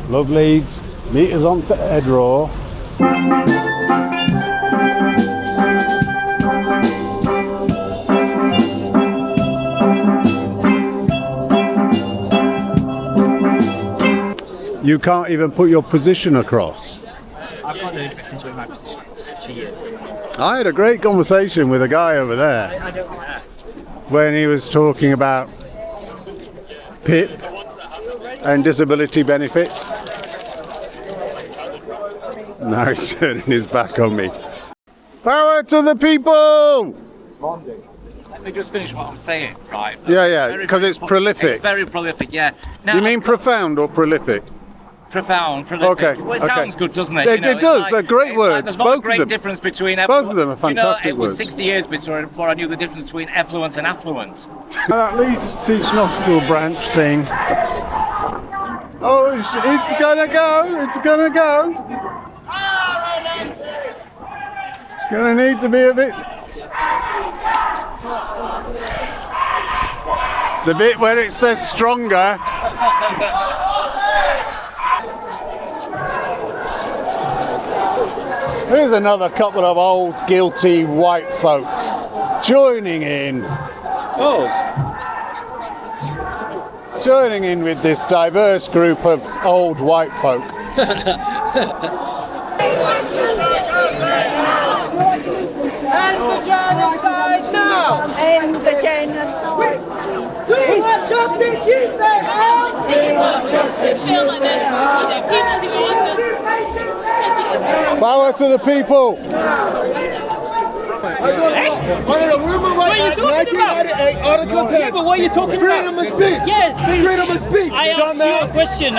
Love Leeds. Meet us on to Edraw. You can't even put your position across. I've got no difference between my position to you. I had a great conversation with a guy over there I don't care. when he was talking about PIP and disability benefits. Now he's turning his back on me. Power to the people! Let me just finish what I'm saying, right? Yeah, because it's prolific. It's very prolific, yeah. Now, Do you mean profound or prolific? profound, prolific? Okay, Well, it okay. sounds good, doesn't it? It does, they're great words, There's not both a of great them. difference between... Both of them are Do you know, fantastic it was words. 60 years before I knew the difference between effluent and affluent. That Leeds Teach Nostril branch thing. Oh, it's gonna go, it's gonna go. It's gonna need to be a bit... The bit where it says stronger. Here's another couple of old guilty white folk joining in. Joining in with this diverse group of old white folk. End the genocide now! End the genocide! We want justice, you say how? We want justice, feel like there's people who are just... Power to the people! Under the human rights Act 1998, Article 10. Yeah, but what are you talking Freedom about? of speech. Yes, freedom of speech. I asked you a question.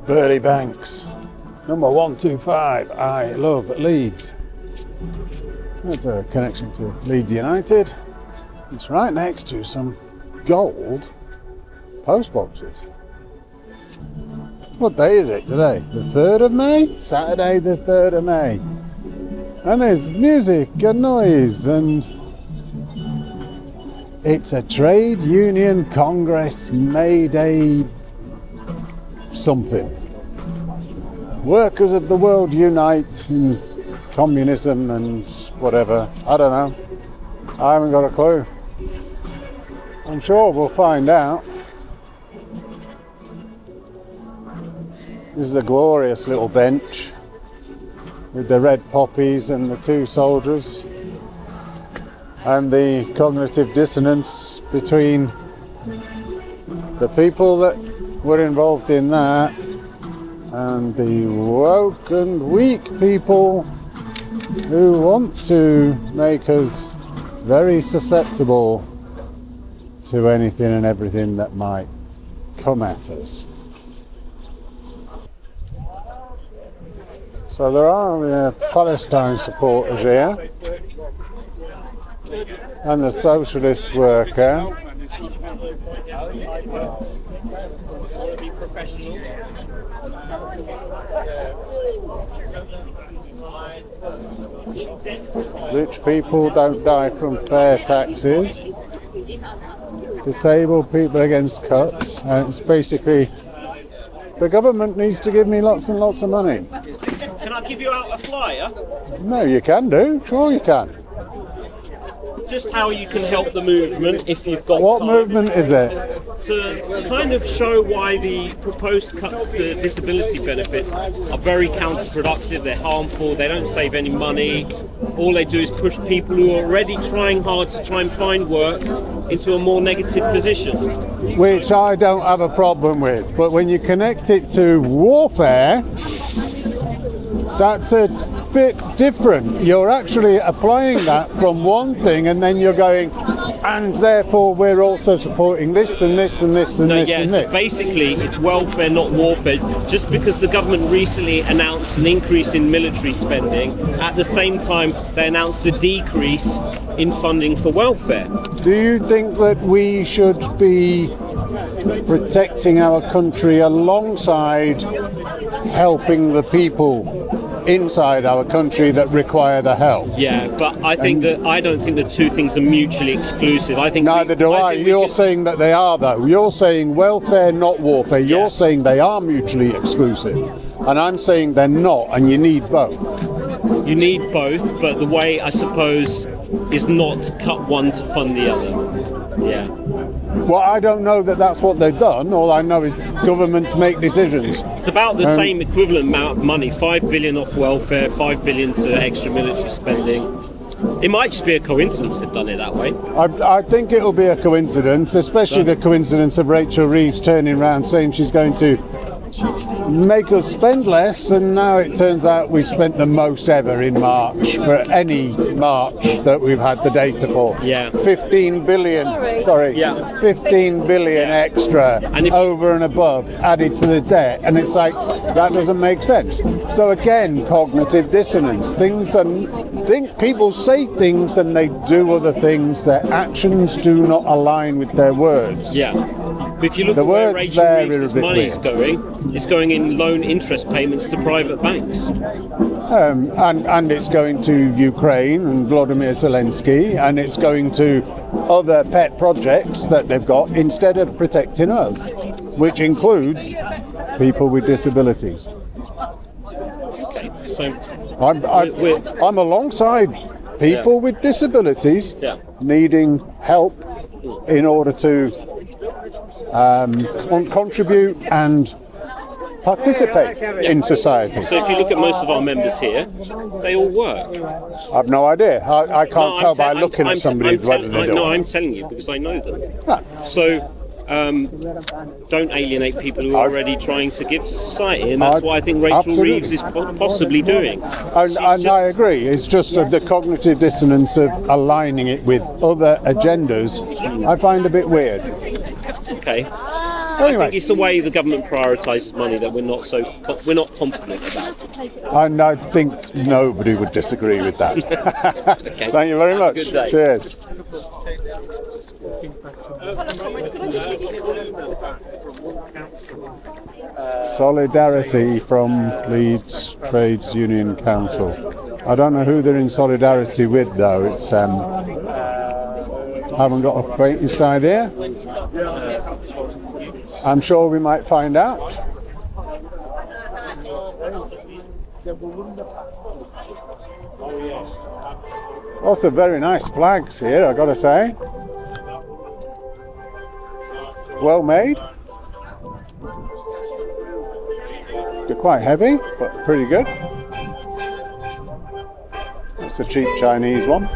Birdie Banks, number 125, I love Leeds. That's a connection to Leeds United. It's right next to some gold post boxes. What day is it today? The 3rd of May? Saturday the 3rd of May. And there's music and noise and it's a trade union congress May Day something. Workers of the world unite in communism and whatever. I don't know. I haven't got a clue. I'm sure we'll find out. This is a glorious little bench with the red poppies and the two soldiers and the cognitive dissonance between the people that were involved in that and the woke and weak people who want to make us very susceptible to anything and everything that might come at us. So there are Palestine supporters here and the socialist worker. Rich people don't die from fair taxes. Disabled people against cuts. And it's basically the government needs to give me lots and lots of money. Can I give you out a flyer? No, you can do. Sure you can. Just how you can help the movement if you've got What time. movement is it? To kind of show why the proposed cuts to disability benefits are very counterproductive, they're harmful, they don't save any money. All they do is push people who are already trying hard to try and find work into a more negative position. Which I don't have a problem with. But when you connect it to warfare, that's a bit different. You're actually applying that from one thing and then you're going, and therefore we're also supporting this and this and this and this and so this. basically it's welfare, not warfare. Just because the government recently announced an increase in military spending, at the same time they announced the decrease in funding for welfare. Do you think that we should be protecting our country alongside helping the people inside our country that require the help? Yeah, but I don't think the two things are mutually exclusive. I think Neither do I. You're saying that they are, though. You're saying welfare, not warfare. You're saying they are mutually exclusive, and I'm saying they're not, and you need both. You need both, but the way, I suppose, is not to cut one to fund the other. Yeah. Well, I don't know that that's what they've done. All I know is governments make decisions. It's about the same equivalent amount of money, 5 billion off welfare, 5 billion to extra military spending. It might just be a coincidence they've done it that way. I think it'll be a coincidence, especially the coincidence of Rachel Reeves turning around saying she's going to make us spend less, and now it turns out we've spent the most ever in March, for any March that we've had the data for. Yeah. 15 billion, 15 billion extra And over and above added to the debt, and it's like, that doesn't make sense. So again, cognitive dissonance. People say things and they do other things. Their actions do not align with their words. Yeah. But if you look at where Rachel Reeves' money is going, it's going in loan interest payments to private banks. And it's going to Ukraine and Volodymyr Zelensky, and it's going to other pet projects that they've got instead of protecting us, which includes people with disabilities. Okay, so I'm alongside people with disabilities needing help in order to contribute and participate in society. So if you look at most of our members here, they all work. I've no idea. I can't tell by looking at somebody whether they do. No, I'm telling you because I know them. Ah. So don't alienate people who are already trying to give to society, and that's what I think Rachel Reeves is possibly doing. And I agree. It's just the cognitive dissonance of aligning it with other agendas I find a bit weird. Okay. Anyway. I think it's the way the government prioritises money that we're not confident about. And I think nobody would disagree with that. Okay. Thank you very much. Good day. Cheers. Solidarity from Leeds Trades Union Council. I don't know who they're in solidarity with, though. It's haven't got a faintest idea. I'm sure we might find out. Also very nice flags here, I've got to say. Well made. They're quite heavy, but pretty good. It's a cheap Chinese one.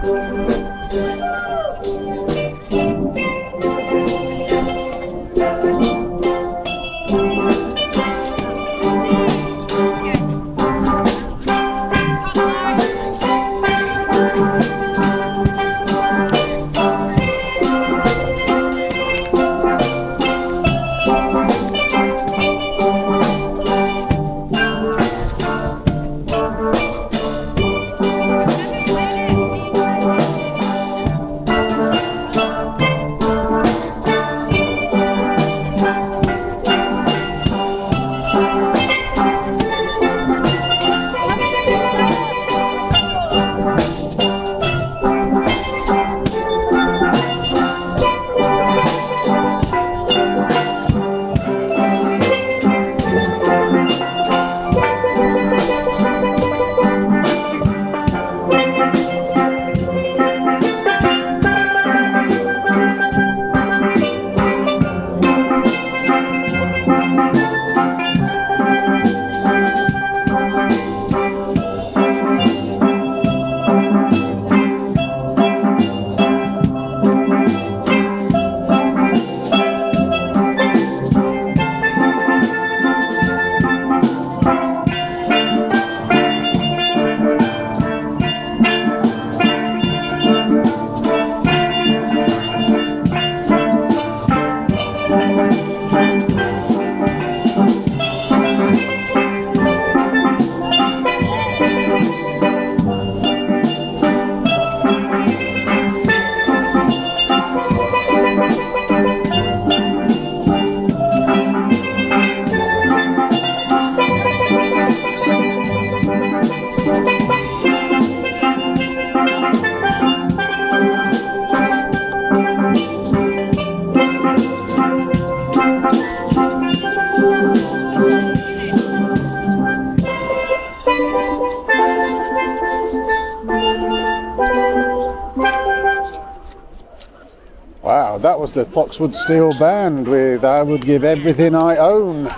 Wow, that was the Foxwood Steel Band with I Would Give Everything I Own.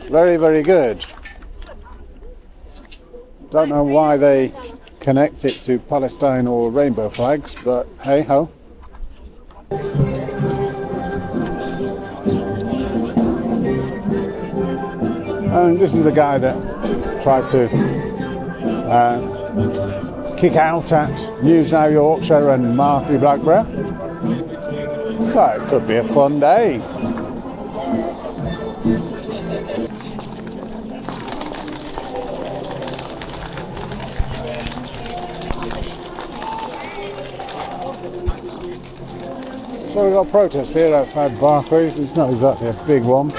Very, very good. Don't know why they connect it to Palestine or rainbow flags, but hey ho. And this is the guy that tried to kick out at News Now Yorkshire and Marty Blackburn. So it could be a fun day. So we've got a protest here outside Barclays. It's not exactly a big one.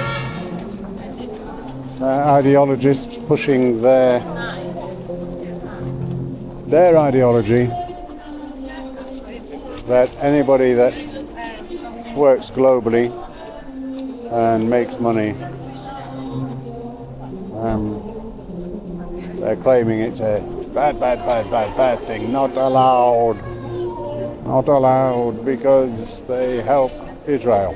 It's ideologists pushing their ideology that anybody that works globally and makes money, they're claiming it's a bad thing, not allowed because they help Israel.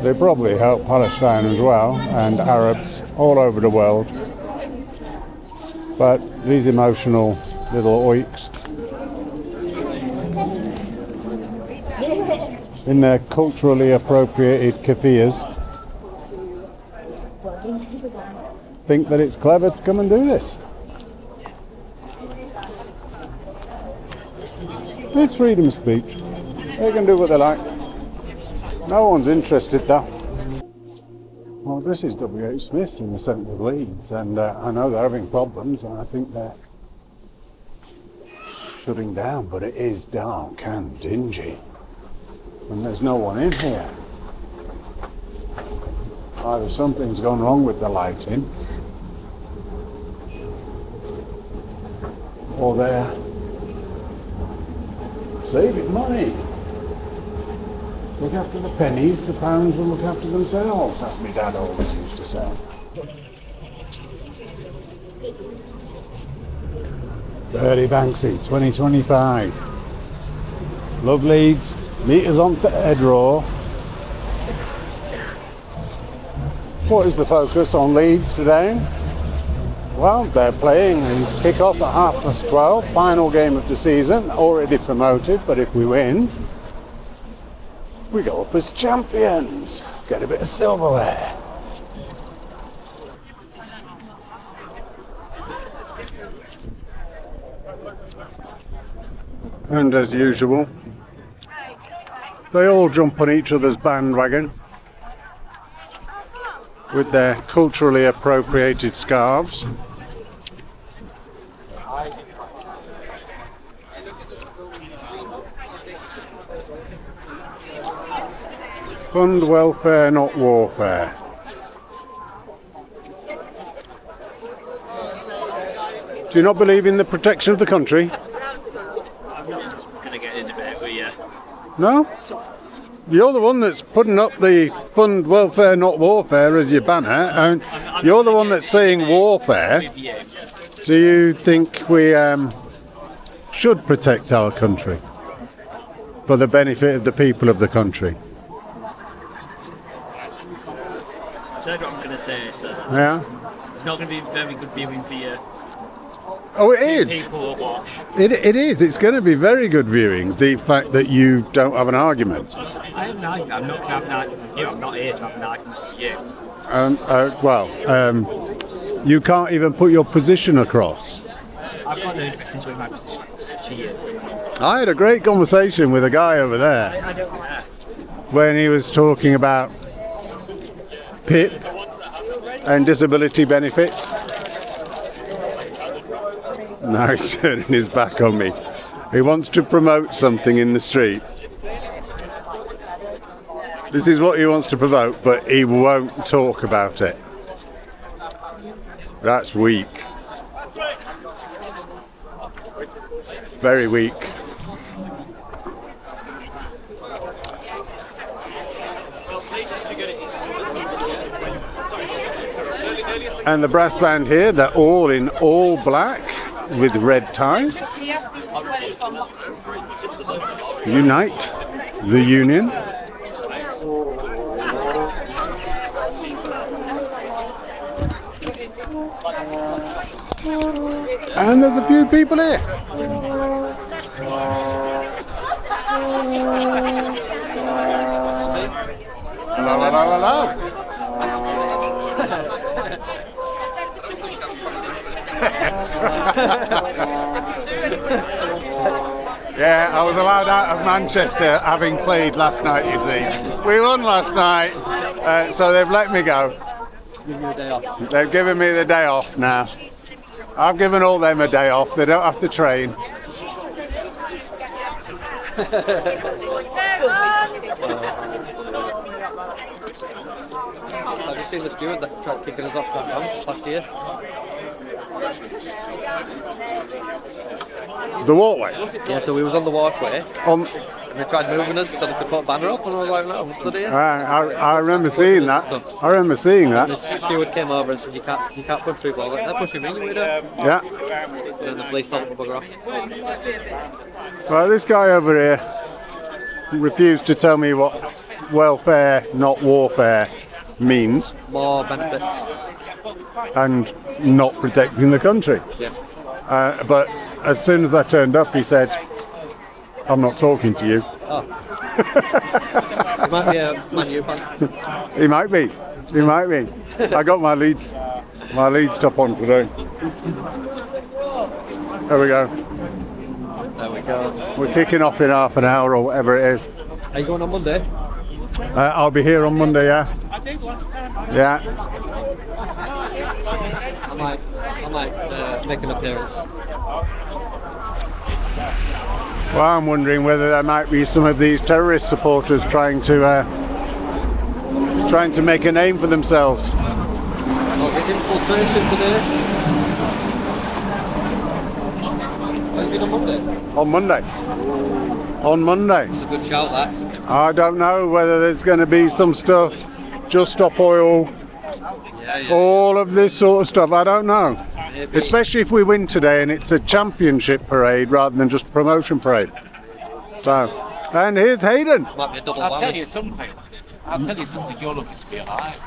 They probably help Palestine as well and Arabs all over the world. But these emotional little oiks in their culturally appropriated kafirs think that it's clever to come and do this. It's freedom of speech. They can do what they like. No one's interested though. Well, this is W.H. Smith's in the centre of Leeds, and I know they're having problems, and I think they're shutting down, but it is dark and dingy, and there's no one in here. Either something's gone wrong with the lighting, or they're saving money. Look after the pennies, the pounds will look after themselves, as my dad always used to say. Dirty Banksy 2025. Love Leeds, meet us on to Edraw. What is the focus on Leeds today? Well, they're playing and kick off at 12:30, final game of the season, already promoted, but if we win, we go up as champions, get a bit of silverware. And as usual, they all jump on each other's bandwagon with their culturally appropriated scarves. Fund welfare, not warfare. Do you not believe in the protection of the country? I'm not going to get in a debate with you. No? You're the one that's putting up the fund welfare, not warfare as your banner, and you're the one that's saying warfare. Do you think we should protect our country for the benefit of the people of the country? Said what I'm going to say, so Yeah? it's not going to be very good viewing for you. Oh, it is. People that watch. It is. It's going to be very good viewing, the fact that you don't have an argument. I have an argument. I'm not going to have an argument with you. I'm not here to have an argument with you. You can't even put your position across. I've got no difference between my position to you. I had a great conversation with a guy over there I don't care. when he was talking about PIP and disability benefits. Now he's turning his back on me. He wants to promote something in the street. This is what he wants to promote, but he won't talk about it. That's weak. Very weak. And the brass band here, they're all in all black with red ties. Unite. the union. And there's a few people here. Hello, hello, hello. Yeah, I was allowed out of Manchester having played last night, you see. We won last night, so they've let me go. They've given me the day off now. I've given all them a day off, they don't have to train. Have you seen the steward that tried kicking us off that last year? The walkway? Yeah, so we was on the walkway. On, And they tried moving us so they could put a banner up, and I was like, no, I'm stood here. I remember seeing that. I remember seeing And that. the steward came over and said, you can't push people. I was like, they're pushing me, we do. Yeah. And then the police told them to bugger off. Well, this guy over here refused to tell me what welfare, not warfare, means, More benefits. and not protecting the country. Yeah. But as soon as I turned up, he said, "I'm not talking to you." Oh. It might be a Man U fan. He might be. He might be. I got my Leeds top on today. There we go. There we go. We're kicking off in half an hour or whatever it is. Are you going on Monday? I'll be here on Monday, yeah. Yeah. I might make an appearance. Well, I'm wondering whether there might be some of these terrorist supporters trying to make a name for themselves. Oh, the infiltration today. Have you been on Monday? On Monday. On Monday. It's a good shout, that. I don't know whether there's going to be some stuff, Just Stop Oil, Yeah. all of this sort of stuff. I don't know. Maybe. Especially if we win today and it's a championship parade rather than just a promotion parade. So, and here's Hayden. Might be a double I'll tell whammy. you something. You're looking to be alive.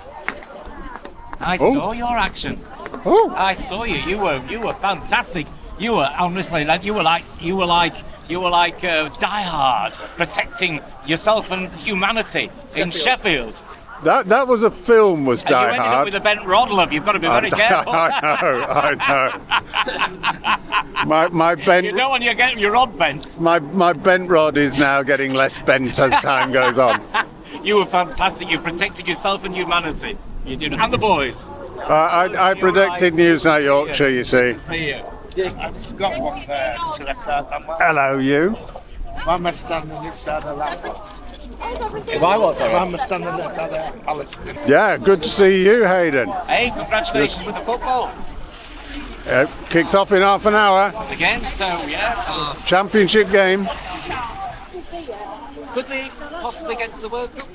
I Oh. saw your action. Oh, I saw you. You were fantastic. You were honestly like you were like Die Hard, protecting yourself and humanity in Sheffield. that was a film, was And you Die ended up Hard. with a bent rod, love. You've got to be very careful. I know. My bent. You don't want you get your rod bent. My bent rod is now getting less bent as time goes on. You were fantastic. You protected yourself and humanity. You did, and the boys. I predicted Newsnight Yorkshire, you see. See you. I just got one there. Hello, you. I'm standing outside the lap. Why was I'm standing outside the Palestine. Yeah, good to see you, Hayden. Hey, congratulations with the football Kicks off in half an hour. again. So yeah, Championship game. could they possibly get to the World Cup?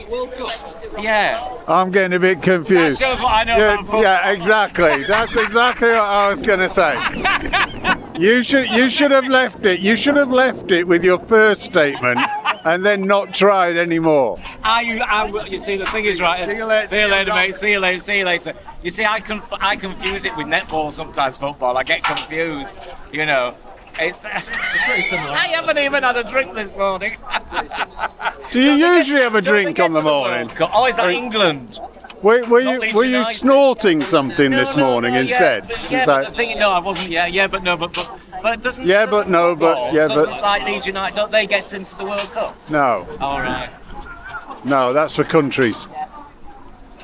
World Cup. Yeah. I'm getting a bit That confused. shows what I know Yeah, about football. yeah, exactly. That's exactly what I was going to say. You should have left it. You should have left it with your first statement and then not tried anymore. You see, the thing is, right. See you later. See you later, mate. See you later. See you later. You see, I confuse it with netball sometimes. Football, I get confused. You know, it's pretty similar. I haven't even had a drink this morning. Do you usually have a Don't they drink get on the to World morning? Cup? Oh, is that England? Were Not Leeds you United. snorting something this morning instead? Yeah, Is but that- the thing, no, I wasn't. Yeah, but no, but it doesn't. Yeah, but doesn't no, but- football- yeah, doesn't but- like Leeds United, don't they get into the World Cup? No, All right. no, that's for countries.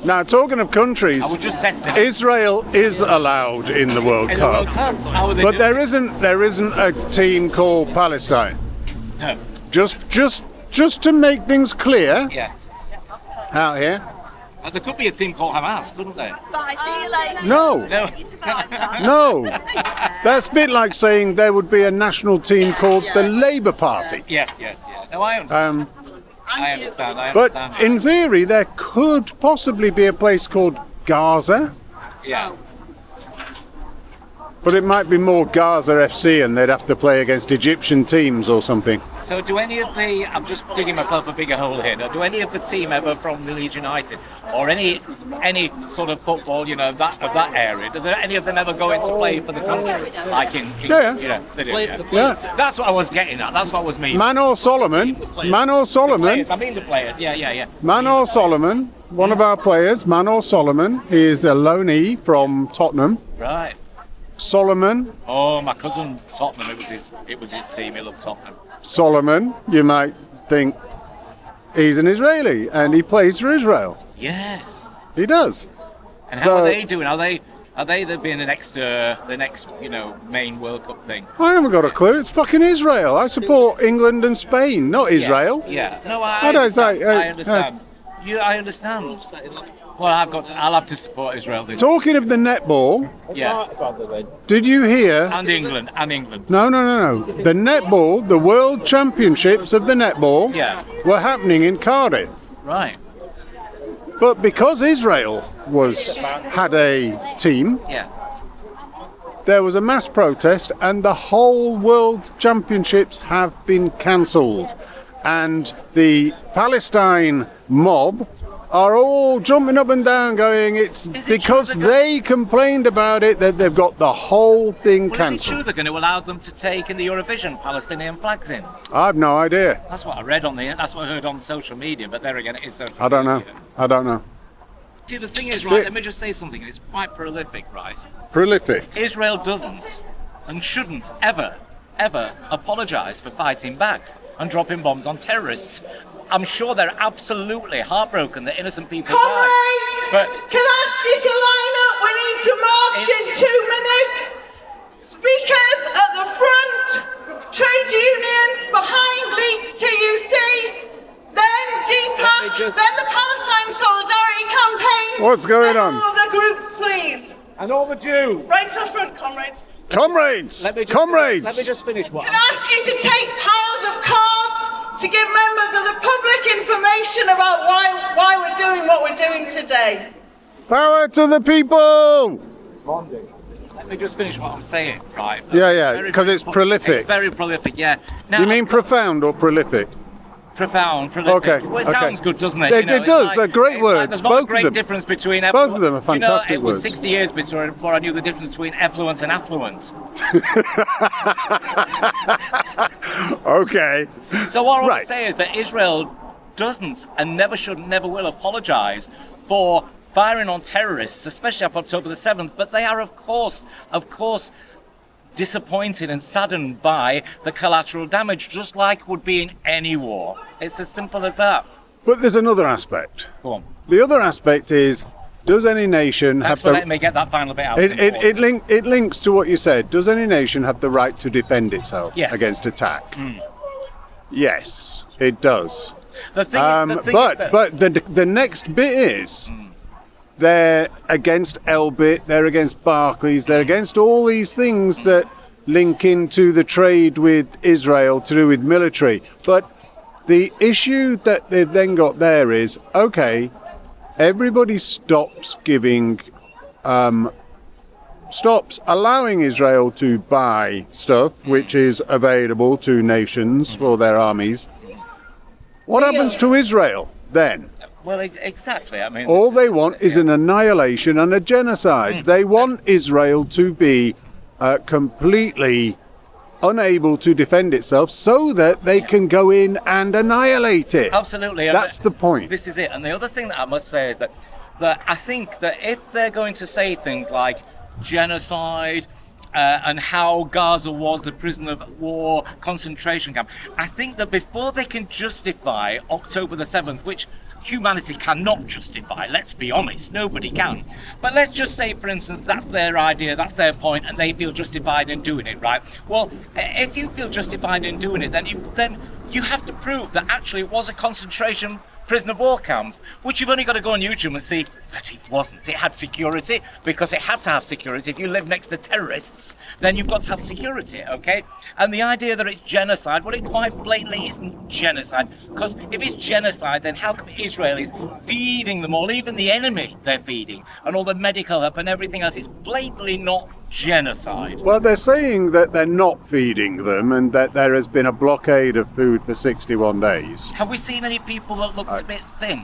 Now, talking of countries, I was just testing. Israel is allowed in the World In the World Cup, Cup, how are they but doing? there isn't a team called Palestine. No. Just to make things clear Yeah. out here. There could be a team called Hamas, couldn't there? No, No. no. That's a bit like saying there would be a national team called the Labour Party. Yes. No, I understand. I understand. But in theory, there could possibly be a place called Gaza. Yeah. But it might be more Gaza FC and they'd have to play against Egyptian teams or something. So do any of the, I'm just digging myself a bigger hole here, now, do any of the team ever from the Leeds United, or any sort of football, you know, of that area, do any of them ever go in to play for the country? Like in Yeah. you know, they do, yeah. Yeah. That's what I was getting at, that's what was meaning. Manor Solomon. Manor Solomon. I mean the players, yeah. Manor Solomon, one of our players, Manor Solomon, he is a loanee from Tottenham. Right. Solomon. Oh, my cousin Tottenham, it was his team, he loved Tottenham. Solomon, you might think he's an Israeli and he plays for Israel. Yes. He does. And how are they doing? Are they being the next you know, main World Cup thing? I haven't got a clue. It's fucking Israel. I support England and Spain, not Israel. Yeah. No, I understand. I understand. I understand. Well, I'll have to support Israel this. Talking of the netball, Yeah. did you hear? And England. No. The netball, the World Championships of the netball, Yeah. were happening in Cardiff. Right. But because Israel had a team, Yeah. there was a mass protest and the whole World Championships have been cancelled. And the Palestine mob are all jumping up and down going, it's because they complained about it that they've got the whole thing Well, is it true cancelled. they're going to allow them to take in the Eurovision Palestinian flags in? I have no idea. That's what I read that's what I heard on social media, but there again, it is social I don't know. media. I don't know. See, the thing is, right, let me just say something, it's quite prolific, right? Prolific. Israel doesn't and shouldn't ever apologise for fighting back and dropping bombs on terrorists. I'm sure they're absolutely heartbroken that innocent people died. Comrades, But can I ask you to line up? We need to march in 2 minutes. Speakers at the front, trade unions behind Leeds TUC, then DPAC, then the Palestine Solidarity Campaign. What's going then on? All the groups, please. And all the Jews. Right to the front, comrades. Comrades! let me Comrades! just finish what Can I ask you to take piles of cards to give members of the public information about why we're doing what we're doing today? Power to the people! Let me just finish what I'm saying, right? Yeah, because it's prolific. It's very prolific, yeah. Now, Do you mean profound or prolific? profound, prolific? Okay, Well, it okay. sounds good, doesn't it? It does, they're great words, There's not both a of great them. difference between Both of them are Do you know, fantastic it was words. 60 years before I knew the difference between effluence and affluence. Okay. So what I want Right. to say is that Israel doesn't and never should, never will apologise for firing on terrorists, especially after October the 7th. But they are, of course, disappointed and saddened by the collateral damage, just like would be in any war. It's as simple as that. But there's another aspect. Go on. The other aspect is, does any nation Thanks have for letting me get that final bit out. It links to what you said. Does any nation have the right to defend itself Yes. against attack? Yes, it does. The thing is that... But the next bit is they're against Elbit, they're against Barclays, they're against all these things that link into the trade with Israel to do with military. But the issue that they've then got there is, okay, everybody stops allowing Israel to buy stuff which is available to nations for their armies. What happens to Israel then? Well, exactly. I mean, All they want is an annihilation and a genocide. They want Israel to be completely unable to defend itself so that they can go in and annihilate it. Absolutely. That's the point. This is it. And the other thing that I must say is that I think that if they're going to say things like genocide and how Gaza was the prisoner of war concentration camp, I think that before they can justify October the 7th, which humanity cannot justify, let's be honest, nobody can. But let's just say, for instance, that's their idea, that's their point, and they feel justified in doing it, right? Well, if you feel justified in doing it, then you have to prove that actually it was a concentration prisoner of war camp, which you've only got to go on YouTube and see But it wasn't. It had security because it had to have security. If you live next to terrorists, then you've got to have security, okay? And the idea that it's genocide, well, it quite blatantly isn't genocide. Because if it's genocide, then how come Israel is feeding them all, even the enemy they're feeding, and all the medical help and everything else? It's blatantly not genocide. Well, they're saying that they're not feeding them and that there has been a blockade of food for 61 days. Have we seen any people that looked a bit thin?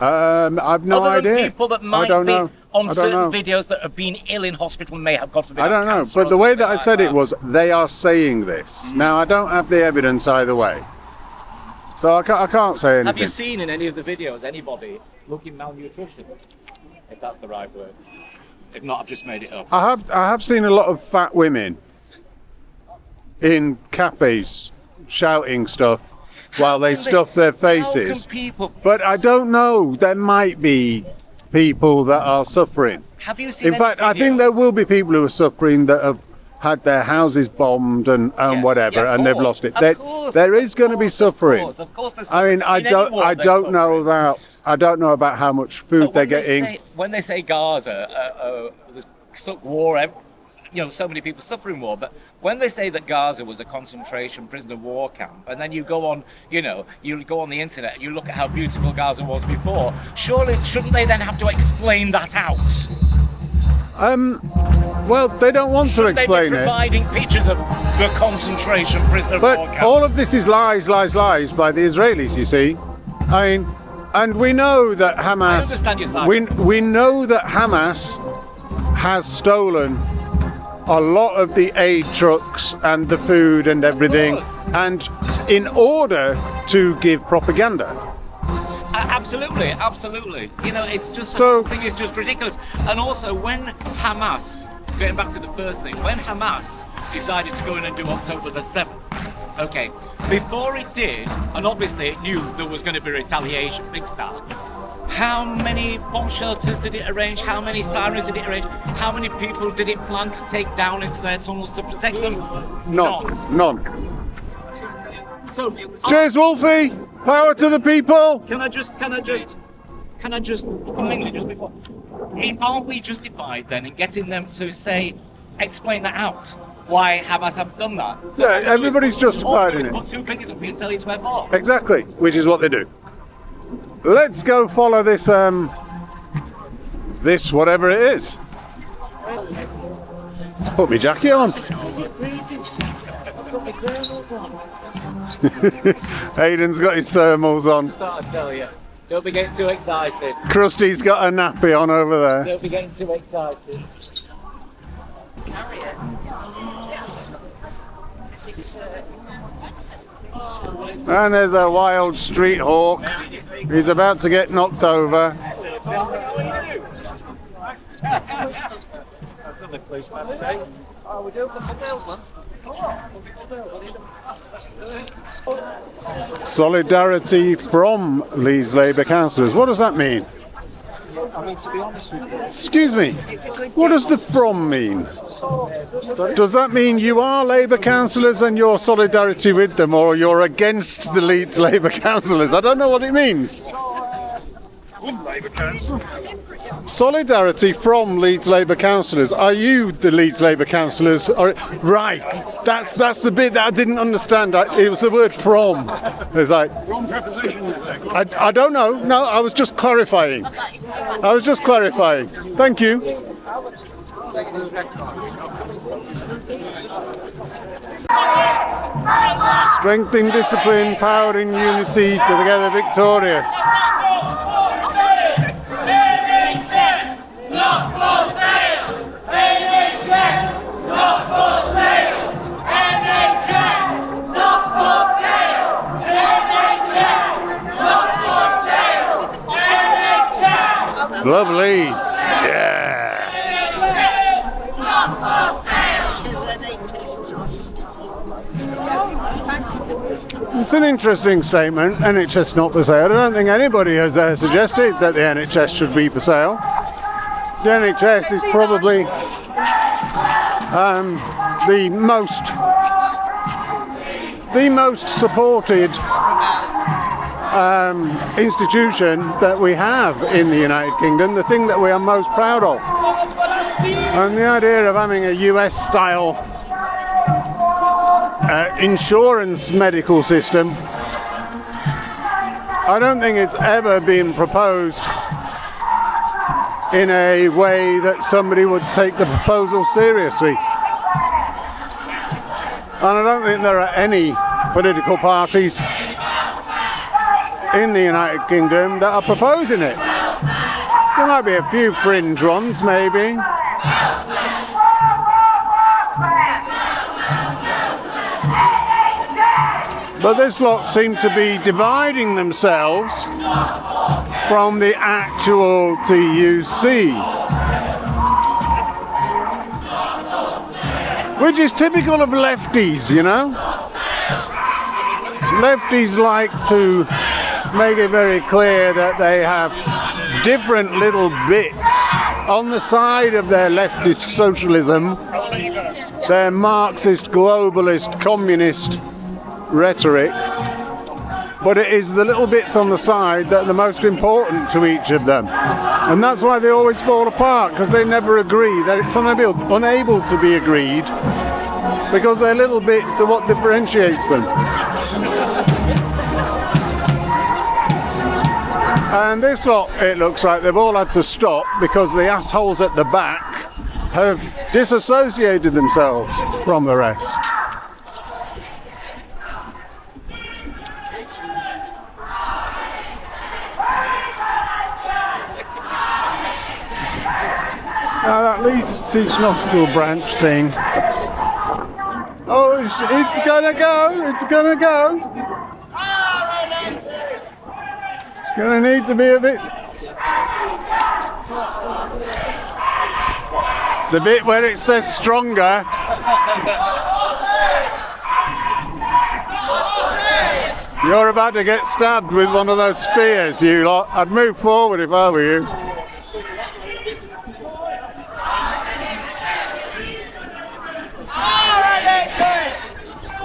I've no Other than idea. people that might be on certain videos that have been ill in hospital and may have got I don't know, but the way that I said it was, they are saying this. Now, I don't have the evidence either way, so I can't say anything. Have you seen in any of the videos anybody looking malnutrition? If that's the right word. If not, I've just made it up. I have seen a lot of fat women in cafes shouting stuff while they stuff their faces. But I don't know, there might be people that are suffering. Have you seen In fact, I think there will be people who are suffering that have had their houses bombed and whatever, and they've lost it. There is going to be suffering. Of course there's I mean, I don't know about how much food they're getting. When they say Gaza, there's war, you know, so many people suffering war, but when they say that Gaza was a concentration prisoner war camp, and then you go on, you know, you go on the internet and you look at how beautiful Gaza was before, surely shouldn't they then have to explain that out? Well, they don't want to explain they be providing pictures of the concentration prisoner war camp? But all of this is lies by the Israelis, you see. I mean, and we know that Hamas. I understand your side. We know that Hamas has stolen a lot of the aid trucks and the food and everything, and in order to give propaganda. Absolutely. You know, it's just the whole thing is just ridiculous. And also, when Hamas, getting back to the first thing, when Hamas decided to go in and do October the 7th, okay, before it did, and obviously it knew there was going to be retaliation, big start. How many bomb shelters did it arrange? How many sirens did it arrange? How many people did it plan to take down into their tunnels to protect them? None. So, cheers, Wolfie! Power to the people! Can I just finally, just before, aren't we justified then in getting them to say, explain that out? Why Hamas have done that? Yeah, everybody's justified in it. Put two fingers up here and tell you to F off. Exactly, which is what they do. Let's go follow this, this whatever it is. Put my jacket on. Aiden's got his thermals on. Thought I'd tell you. Don't be getting too excited. Krusty's got a nappy on over there. Don't be getting too excited. And there's a wild street hawk. He's about to get knocked over. That's what the policeman say. Oh, we do put some nails, man. Solidarity from Leeds Labour councillors. What does that mean? I mean, to be honest with you. Excuse me, what does the from mean? Does that mean you are Labour councillors and you're solidarity with them, or you're against the Leeds Labour councillors? I don't know what it means. Solidarity from Leeds Labour councillors. Are you the Leeds Labour councillors? Right, that's the bit that I didn't understand. It was the word from. It's like, Wrong preposition. I don't know. No, I was just clarifying. Thank you. Strength in discipline, power in unity, together victorious. Not for sale! NHS! Not for sale! NHS! Not for sale! NHS! Not for sale! NHS! Love Leeds. Yeah. NHS! Not for sale! It's an interesting statement. NHS not for sale. I don't think anybody has suggested that the NHS should be for sale. The NHS is probably the most supported institution that we have in the United Kingdom, the thing that we are most proud of. And the idea of having a US-style insurance medical system, I don't think it's ever been proposed in a way that somebody would take the proposal seriously. And I don't think there are any political parties in the United Kingdom that are proposing it. There might be a few fringe ones, maybe. But this lot seem to be dividing themselves from the actual TUC, which is typical of lefties, you know. Lefties like to make it very clear that they have different little bits on the side of their leftist socialism, their Marxist, globalist, communist rhetoric, but it is the little bits on the side that are the most important to each of them. And that's why they always fall apart, because they never agree. They're unable to be agreed because their little bits are what differentiates them. And this lot, it looks like they've all had to stop because the assholes at the back have disassociated themselves from the rest. Now that Leeds Teach Nostril branch thing. Oh, it's gonna go, it's gonna go. It's gonna need to be a bit. The bit where it says stronger. You're about to get stabbed with one of those spears, you lot. I'd move forward if I were you.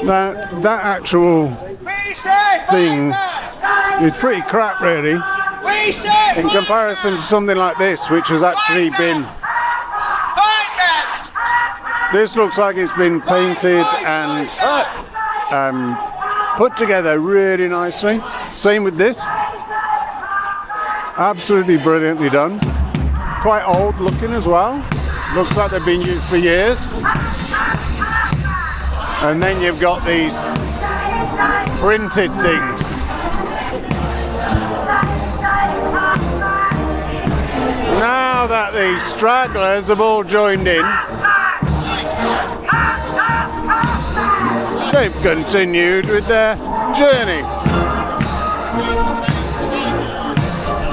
That actual thing is pretty crap, really, in comparison to something like this, which has actually been. This looks like it's been painted and put together really nicely. Same with this. Absolutely brilliantly done. Quite old looking as well. Looks like they've been used for years. And then you've got these printed things. Now that these stragglers have all joined in, they've continued with their journey.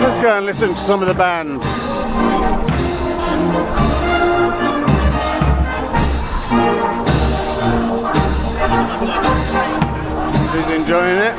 Let's go and listen to some of the band. He's enjoying it.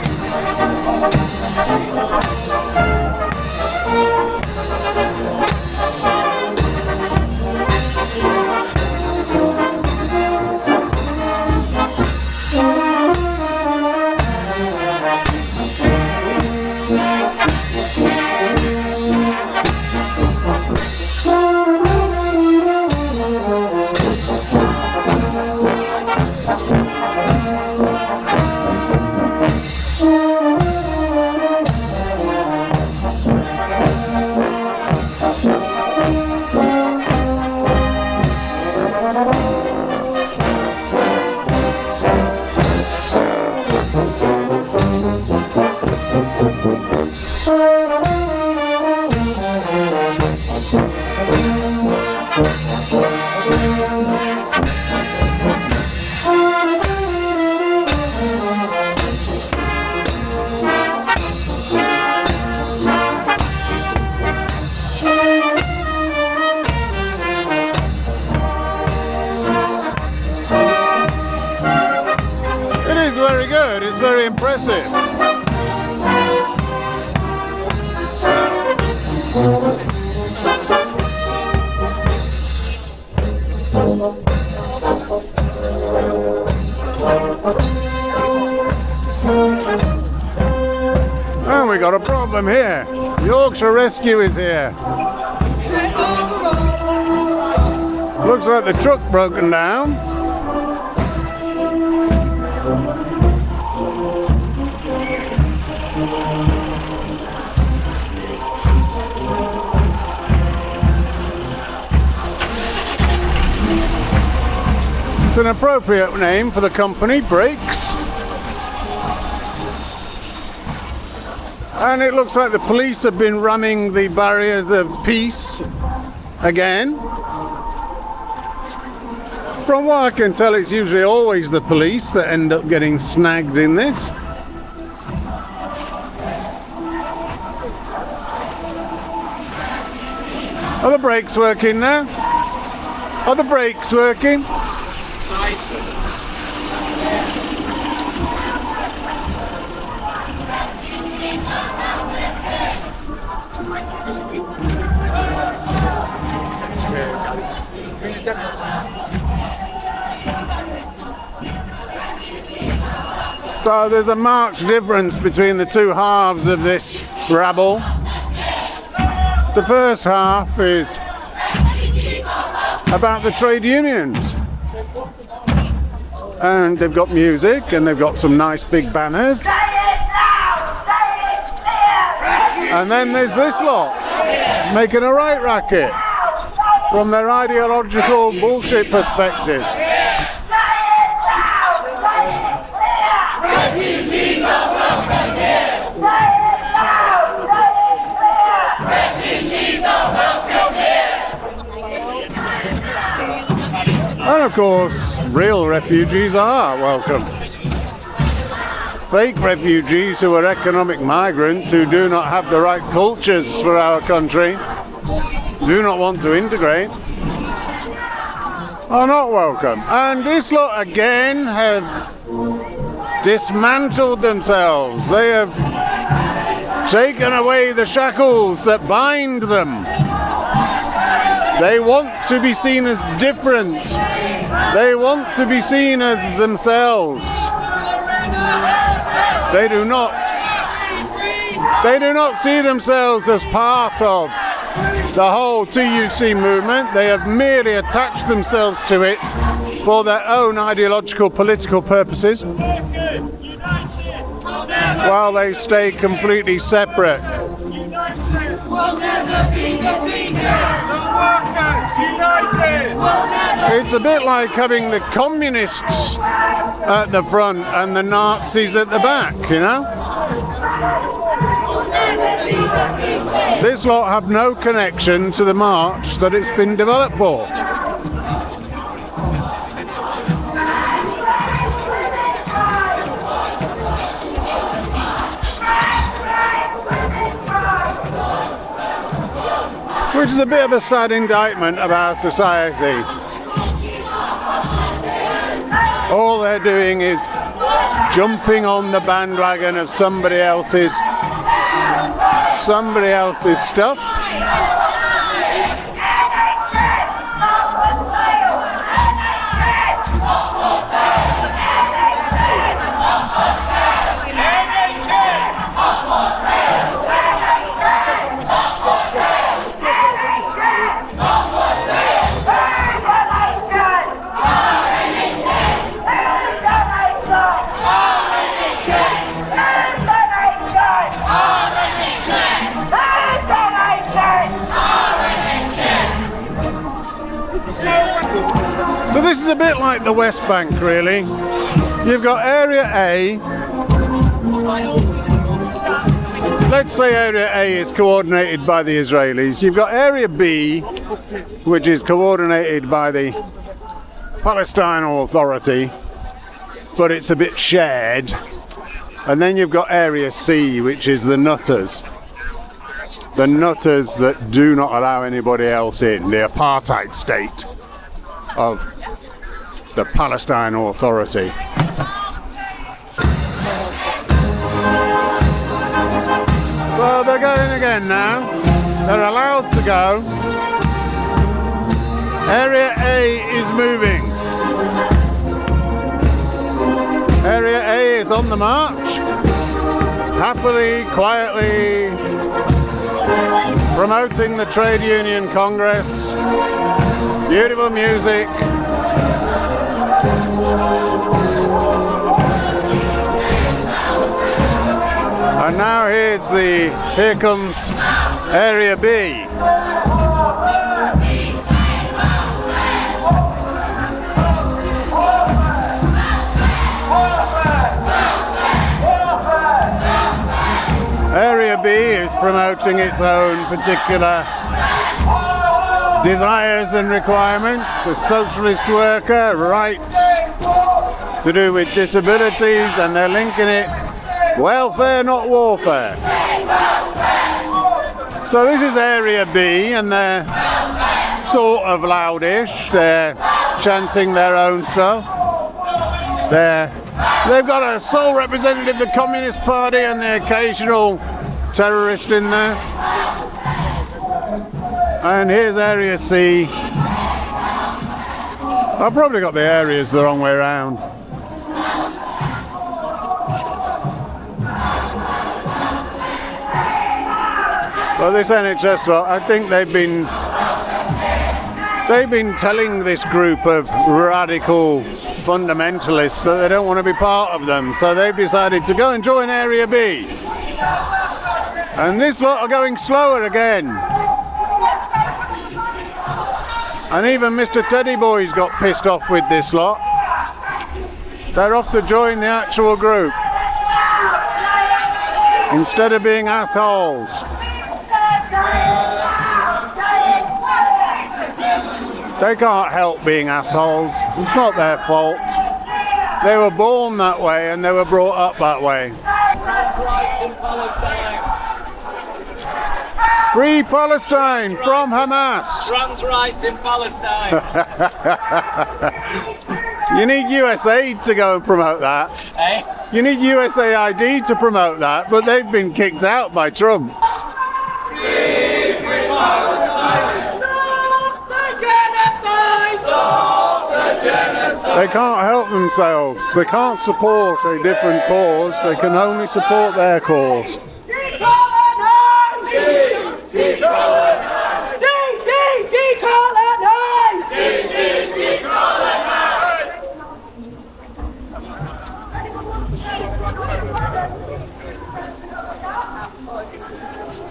It's very impressive. And we got a problem here. Yorkshire Rescue is here. Looks like the truck broken down. It's an appropriate name for the company, Brakes. And it looks like the police have been running the barriers of peace again. From what I can tell, it's usually always the police that end up getting snagged in this. Are the brakes working now? Are the brakes working? So there's a marked difference between the two halves of this rabble. The first half is about the trade unions. And they've got music and they've got some nice big banners. And then there's this lot making a right racket from their ideological bullshit perspective. Refugees are welcome here. Refugees are welcome here. And of course, real refugees are welcome. Fake refugees who are economic migrants who do not have the right cultures for our country, do not want to integrate, are not welcome. And this lot again have dismantled themselves. They have taken away the shackles that bind them. They want to be seen as different. They want to be seen as themselves. They do not see themselves as part of the whole TUC movement. They have merely attached themselves to it for their own ideological political purposes, while they stay completely separate. We'll never be defeated. The workers united. It's a bit like having the communists at the front and the Nazis at the back, you know? This lot have no connection to the march that it's been developed for. Which is a bit of a sad indictment of our society. All they're doing is jumping on the bandwagon of somebody else's stuff. So this is a bit like the West Bank, really. You've got Area A. Let's say Area A is coordinated by the Israelis. You've got Area B, which is coordinated by the Palestine Authority, but it's a bit shared. And then you've got Area C, which is the nutters. The nutters that do not allow anybody else in, the apartheid state of the Palestine Authority. So they're going again now. They're allowed to go. Area A is moving. Area A is on the march. happily, quietly promoting the Trade Union Congress. Beautiful music. And now here comes Area B. Area B is promoting its own particular desires and requirements. The socialist worker, rights to do with disabilities, and they're linking it welfare, not warfare. So this is Area B, and they're sort of loudish. They're chanting their own stuff. They've got a sole representative of the Communist Party and the occasional terrorist in there. And here's Area C. I've probably got the areas the wrong way around. Well, this NHS lot, I think they've been telling this group of radical fundamentalists that they don't want to be part of them, so they've decided to go and join Area B. And this lot are going slower again. And even Mr. Teddy Boy's got pissed off with this lot. They're off to join the actual group instead of being assholes. They can't help being assholes. It's not their fault. They were born that way and they were brought up that way. Free Palestine from Hamas. Trans rights in Palestine. You need USAID to go and promote that. Eh? You need USAID to promote that, but they've been kicked out by Trump. Free Palestine. Stop the genocide. Stop the genocide. They can't help themselves. They can't support a different cause. They can only support their cause. Decolonize!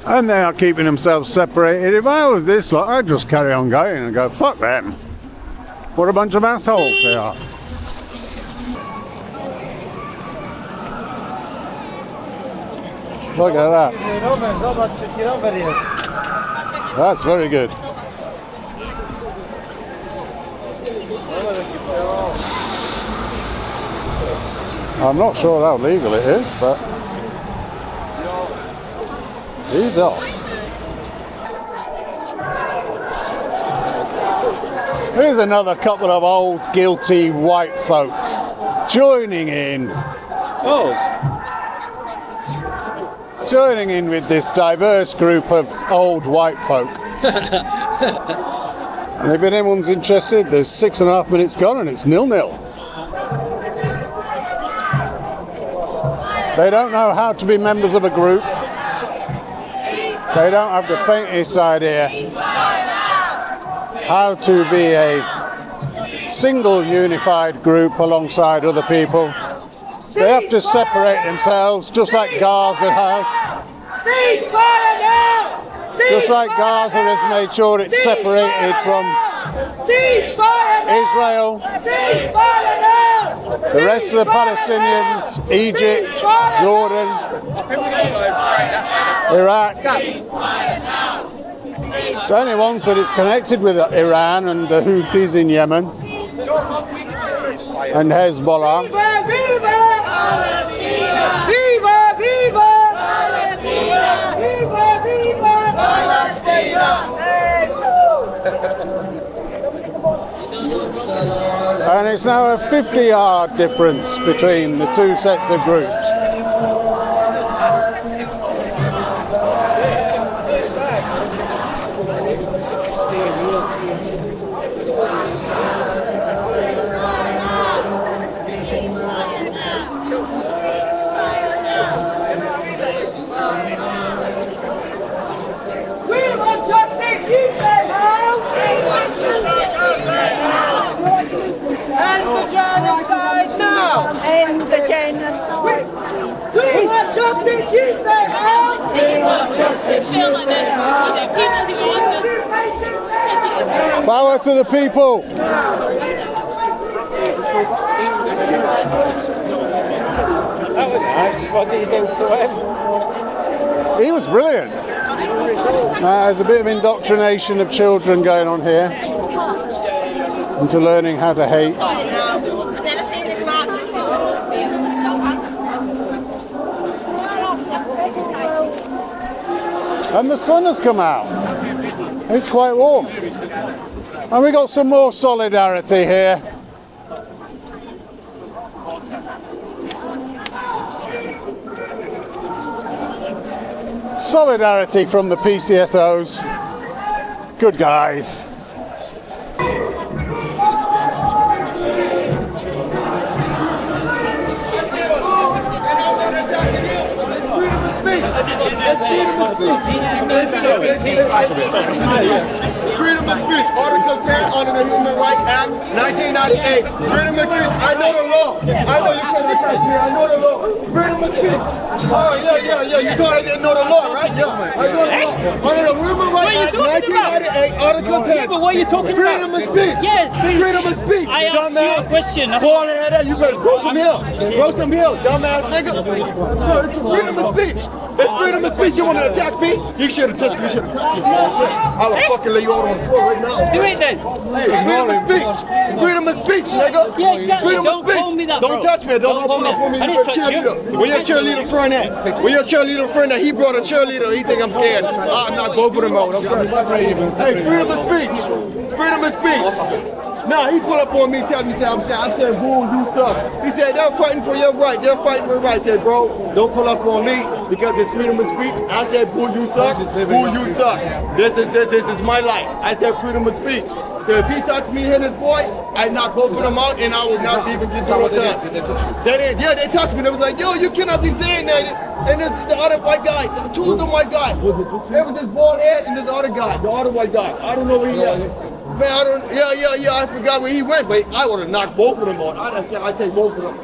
And they are keeping themselves separated. If I was this lot, I'd just carry on going and go, fuck them. What a bunch of assholes they are. Look at that. That's very good. I'm not sure how legal it is, but he's off. Here's another couple of old guilty white folk joining in. Joining in with this diverse group of old white folk. And if anyone's interested, there's 6.5 minutes gone and it's 0-0. They don't know how to be members of a group. They don't have the faintest idea how to be a single unified group alongside other people. They have to separate themselves, just like Gaza has. Ceasefire now! Just like Gaza has made sure it's separated from Israel. Ceasefire now! The rest of the Palestinians, Egypt, Jordan, Iraq. The only ones that it's connected with Iran and the Houthis in Yemen and Hezbollah. Viva, viva! Palestina! Viva, viva! Palestina! Viva, viva! Palestina! And it's now a 50-yard difference between the two sets of groups. in the genocide. We want justice, you say how? We want justice. Feel like there's, people who are just... Power to the people. That was nice. What did you do to him? He was brilliant. There's a bit of indoctrination of children going on here into learning how to hate. I've never seen this market before. And the sun has come out. It's quite warm. And we got some more solidarity here. Solidarity from the PCSOs. Good guys. Freedom of speech, Article 10 under the Human Rights Act, 1998. Freedom of speech, I know the law. I know you couldn't attack me, I know the law. Freedom of speech. Oh, yeah. You thought I didn't know the law, right? Yeah, I know the law. Under the Human Rights Act, 1998, Article 10. Yeah, but what are you talking about? Freedom of speech. Yes, freedom of speech. I asked you a question. Ball head, you better grow some hill. Grow some hill, dumbass nigga. No, it's freedom of speech. It's freedom of speech. You want to attack me? You should have touched me. I will fucking lay you out on the floor right now. Do it then. Hey, freedom of speech. Freedom of speech, nigga. Yeah, exactly. Freedom Don't of speech. call me that, Don't bro. touch me. Don't pull up on me. I You're didn't a touch you. cheerleader. Where your cheerleader friend at? Where your cheerleader friend at? He brought a cheerleader. He think I'm scared. I'll knock both of them out. Hey, freedom of speech. Freedom of speech. Nah, he pull up on me, tell me, I'm saying, boo, you suck. He said, they're fighting for your right, they're fighting for your right. I said, bro, don't pull up on me because it's freedom of speech. I said, boo, you suck, boo, you suck. This is my life. I said, freedom of speech. So if he touched me and his boy, I knock both of them out and I would not even get to time. They touched me. They was like, yo, you cannot be saying that. And the other white guy, two of them white guys. It was this bald head and this other guy, the other white guy. I don't know where he is. Man, I don't. Yeah. I forgot where he went, but I would have knocked both of them out. I take both of them.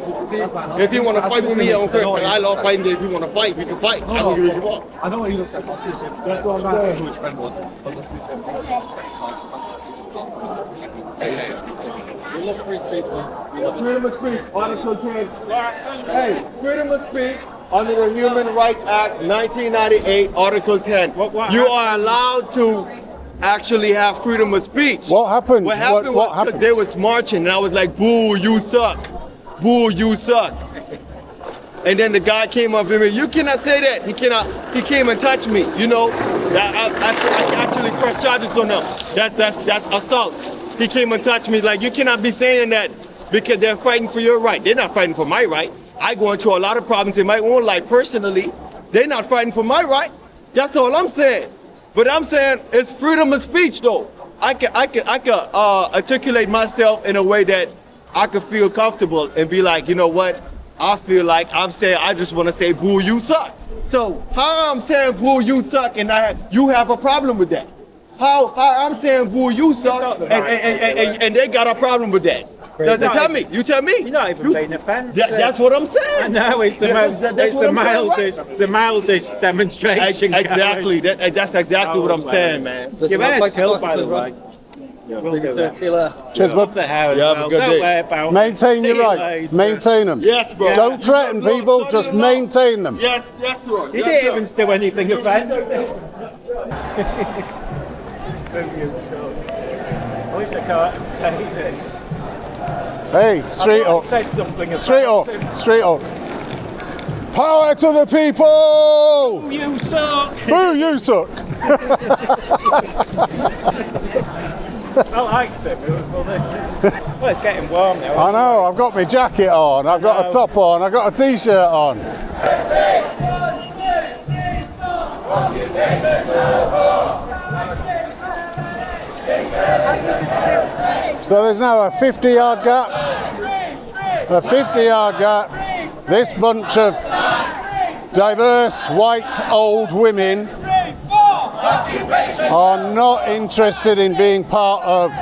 If he want to fight with me, I don't care. But I love fighting. If you want to fight, we can fight. I don't give a fuck. I know what he looks like. That's what I'm saying. Who his friend was. I'll just speak to him. Freedom of speech, Article 10. Hey, freedom of speech under the Human Rights Act, 1998, Article 10. You are allowed to actually have freedom of speech. What happened? What happened was because they was marching and I was like, boo, you suck. Boo, you suck. And then the guy came up to me, you cannot say that. He came and touched me, you know. I actually pressed charges on them. That's assault. He came and touched me like, you cannot be saying that because they're fighting for your right. They're not fighting for my right. I go into a lot of problems in my own life personally. They're not fighting for my right. That's all I'm saying. But I'm saying it's freedom of speech though. I can articulate myself in a way that I could feel comfortable and be like, you know what? I feel like I'm saying I just want to say boo, you suck. So how I'm saying boo, you suck and you have a problem with that? How I'm saying boo, you suck and they got a problem with that? Does it tell me? You tell me. You're not even being offensive. That's what I'm saying. I know, it's the mildest demonstration. Exactly. That's exactly what I'm saying, man. Your hair's killed, by the way. Cheers, bud. Yeah, have a good day. Maintain your rights. Maintain them. Yes, bro. Don't threaten people, just maintain them. Yes, sir. He didn't even do anything offensive. I wish I can't say that. Hey, straight up. Said something Straight up. Straight up. Power to the people! Boo, you suck! Boo, you suck! I like it. Well, it's getting warm now. I know, I've got my jacket on, I've got a top on, I've got a t-shirt on. So there's now a 50-yard gap. A 50-yard gap. This bunch of diverse white old women are not interested in being part of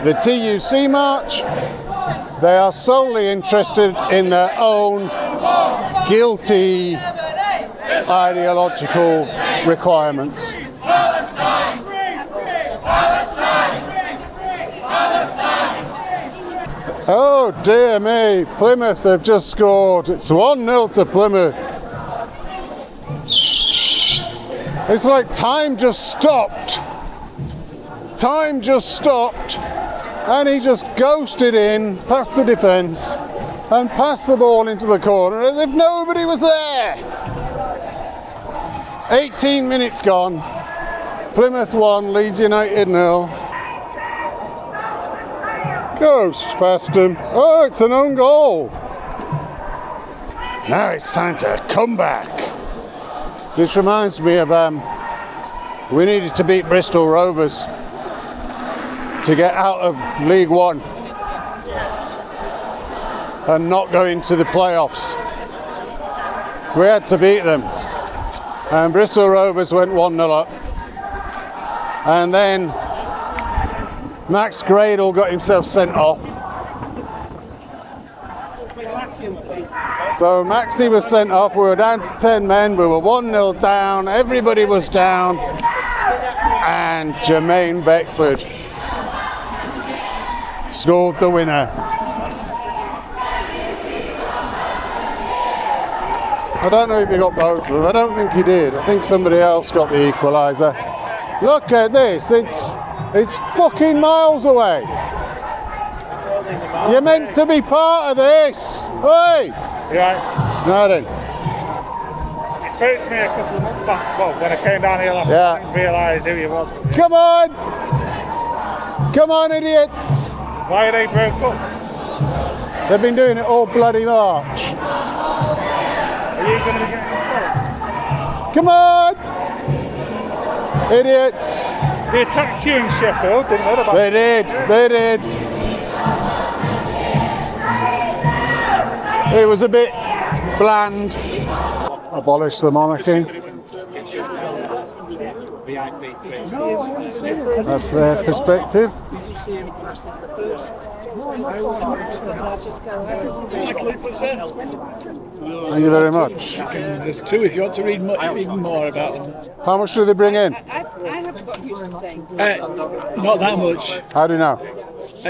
the TUC march. They are solely interested in their own guilty ideological requirements. Oh dear me, Plymouth have just scored. It's 1-0 to Plymouth. It's like time just stopped. Time just stopped, and he just ghosted in past the defence and passed the ball into the corner as if nobody was there. 18 minutes gone. Plymouth 1, Leeds United 0. Ghost past him. Oh, it's an own goal. Now it's time to come back. This reminds me of we needed to beat Bristol Rovers to get out of League One and not go into the playoffs. We had to beat them, and Bristol Rovers went 1-0 up, and then Max Gradle got himself sent off. So Maxie was sent off. We were down to 10 men. We were 1-0 down. Everybody was down. And Jermaine Beckford scored the winner. I don't know if he got both of them. I don't think he did. I think somebody else got the equaliser. Look at this. It's fucking miles away. You're meant to be part of this. Hey! Yeah. No then. He spoke to me a couple of months back, well, when I came down here last time, I didn't realise who he was. Come on! Come on, idiots! Why are they broke up? They've been doing it all bloody March. Are you going to be getting involved? Come on! Idiots! They attacked you in Sheffield, didn't they? They did, they did. It was a bit bland. Abolish the monarchy. That's their perspective. Thank you very much. There's two if you want to read even more about them. How much do they bring in? I haven't got used to saying. Not that much. How do you know?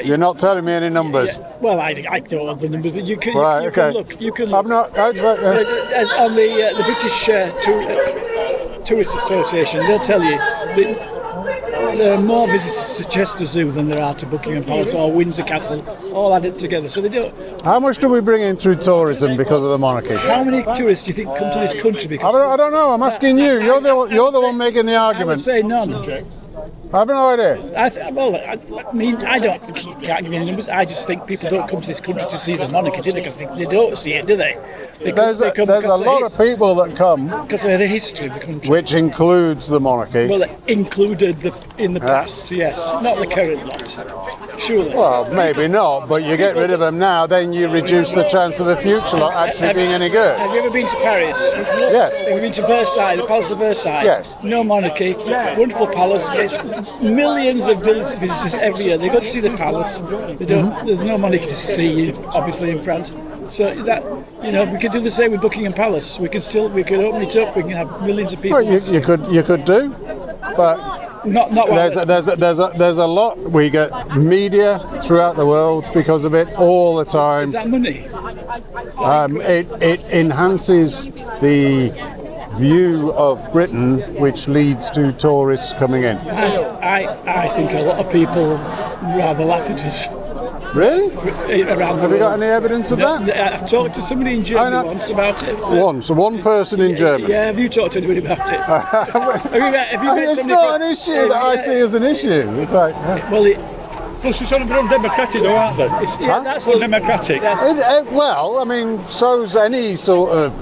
You're not telling me any numbers. Well, I don't know the numbers, but you can. Right, you okay. can look. You can look. I'm not. As on the British Tourist Association, they'll tell you that there are more visitors to Chester Zoo than there are to Buckingham Palace or Windsor Castle, all added together. So they don't. How much do we bring in through tourism because of the monarchy? How many tourists do you think come to this country? Because I don't know. I'm asking you. You're the one making the I would argument. say none. I have no idea. I can't give you any numbers. I just think people don't come to this country to see the monarchy, do they? Because they don't see it, do they? There's a lot of people that come because of the history of the country, which includes the monarchy. Well, it included in the past, yes, not the current lot. Surely. Well, maybe not, but you get rid of them now, then you reduce the chance of a future lot actually being any good. Have you ever been to Paris? Yes. Have you been to Versailles, the Palace of Versailles? Yes. No monarchy, wonderful palace, gets millions of visitors every year. They go to see the palace. They don't. There's no monarchy to see, obviously, in France. So that, we could do the same with Buckingham Palace. We could open it up. We can have millions of people. Well, you could do, but not there's a lot. We get media throughout the world because of it all the time. Is that money? It enhances the view of Britain, which leads to tourists coming in. I think a lot of people rather laugh at us. Really? Around the Have you got any evidence of that? I've talked to somebody in Germany once about it. One person in Germany. Yeah, have you talked to anybody about it? have you met it's not an issue that I see as an issue. It's like, plus it's undemocratic though, aren't they? That's undemocratic. Well, I mean, so's any sort of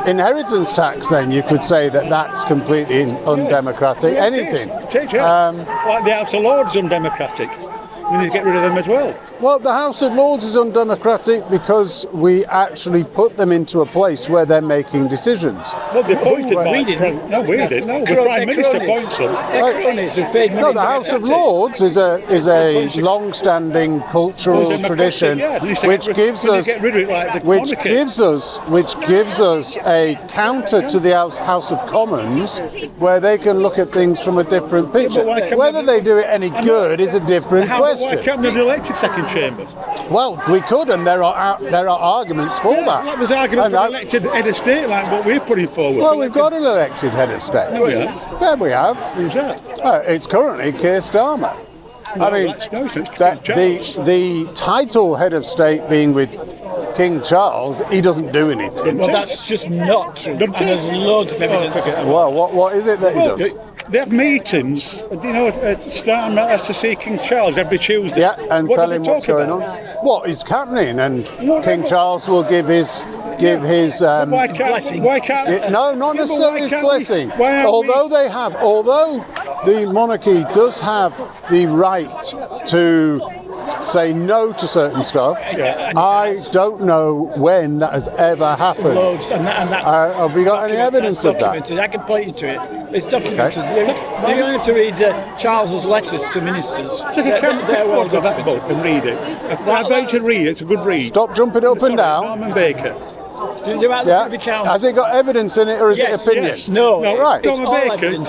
inheritance tax. Then you could say that that's completely undemocratic. Anything. Like the House of Lords, undemocratic. We need to get rid of them as well. Well, the House of Lords is undemocratic because we actually put them into a place where they're making decisions. Well, they appointed we didn't. No, we didn't. No, the Prime Minister appoints them. They're cronies who've paid money No, the to House get of elected. Lords is a long-standing cultural tradition, which gives us a counter to the House of Commons, where they can look at things from a different picture. Whether they do it any good is a different question. Why can't they be elected second chamber? Well, we could, and there are arguments for that. Well, there's arguments for an elected head of state, like what we're putting forward. Well, we've got an elected head of state. No, we haven't. Yeah, we have. Who's that? It's currently Keir Starmer. No, I mean, the title head of state being with King Charles, he doesn't do anything. Well, that's just not true. And there's loads of evidence to support. Well, what is it that he does? They have meetings, Starmer has to see King Charles every Tuesday. Yeah, and tell him what's going on. What is happening, and King Charles will give his why can't no, not necessarily his blessing. Although the monarchy does have the right to say no to certain stuff, I don't know when that has ever happened. Loads, and that's have we got any evidence of that? I can point you to it. It's documented. You only have to read Charles's letters to ministers. Take a photo of that book and read it. I bet you should read it. It's a good read. Stop jumping up and down. Norman Baker. Has it got evidence in it, or is it opinion? Yes. No, right. Norman Baker.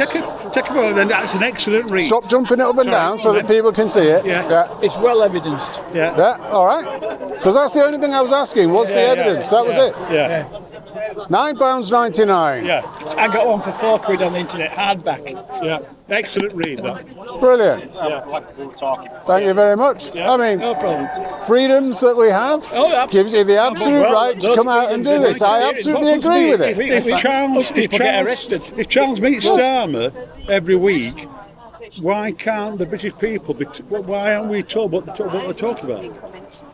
Take a photo, then that's an excellent read. Stop jumping it up and down so that people can see it. Yeah. It's well evidenced. Yeah. All right. Because that's the only thing I was asking. What's the evidence? That was it. Yeah. £9.99. Yeah. I got one for £4 on the internet, hardback. Yeah. Excellent read, that. Brilliant. Thank you very much. I mean, no problem. Freedoms that we have gives you the absolute right to come out and do this. I absolutely agree with it. If Charles meets Starmer every week, why can't the British people why aren't we told what they're talking about?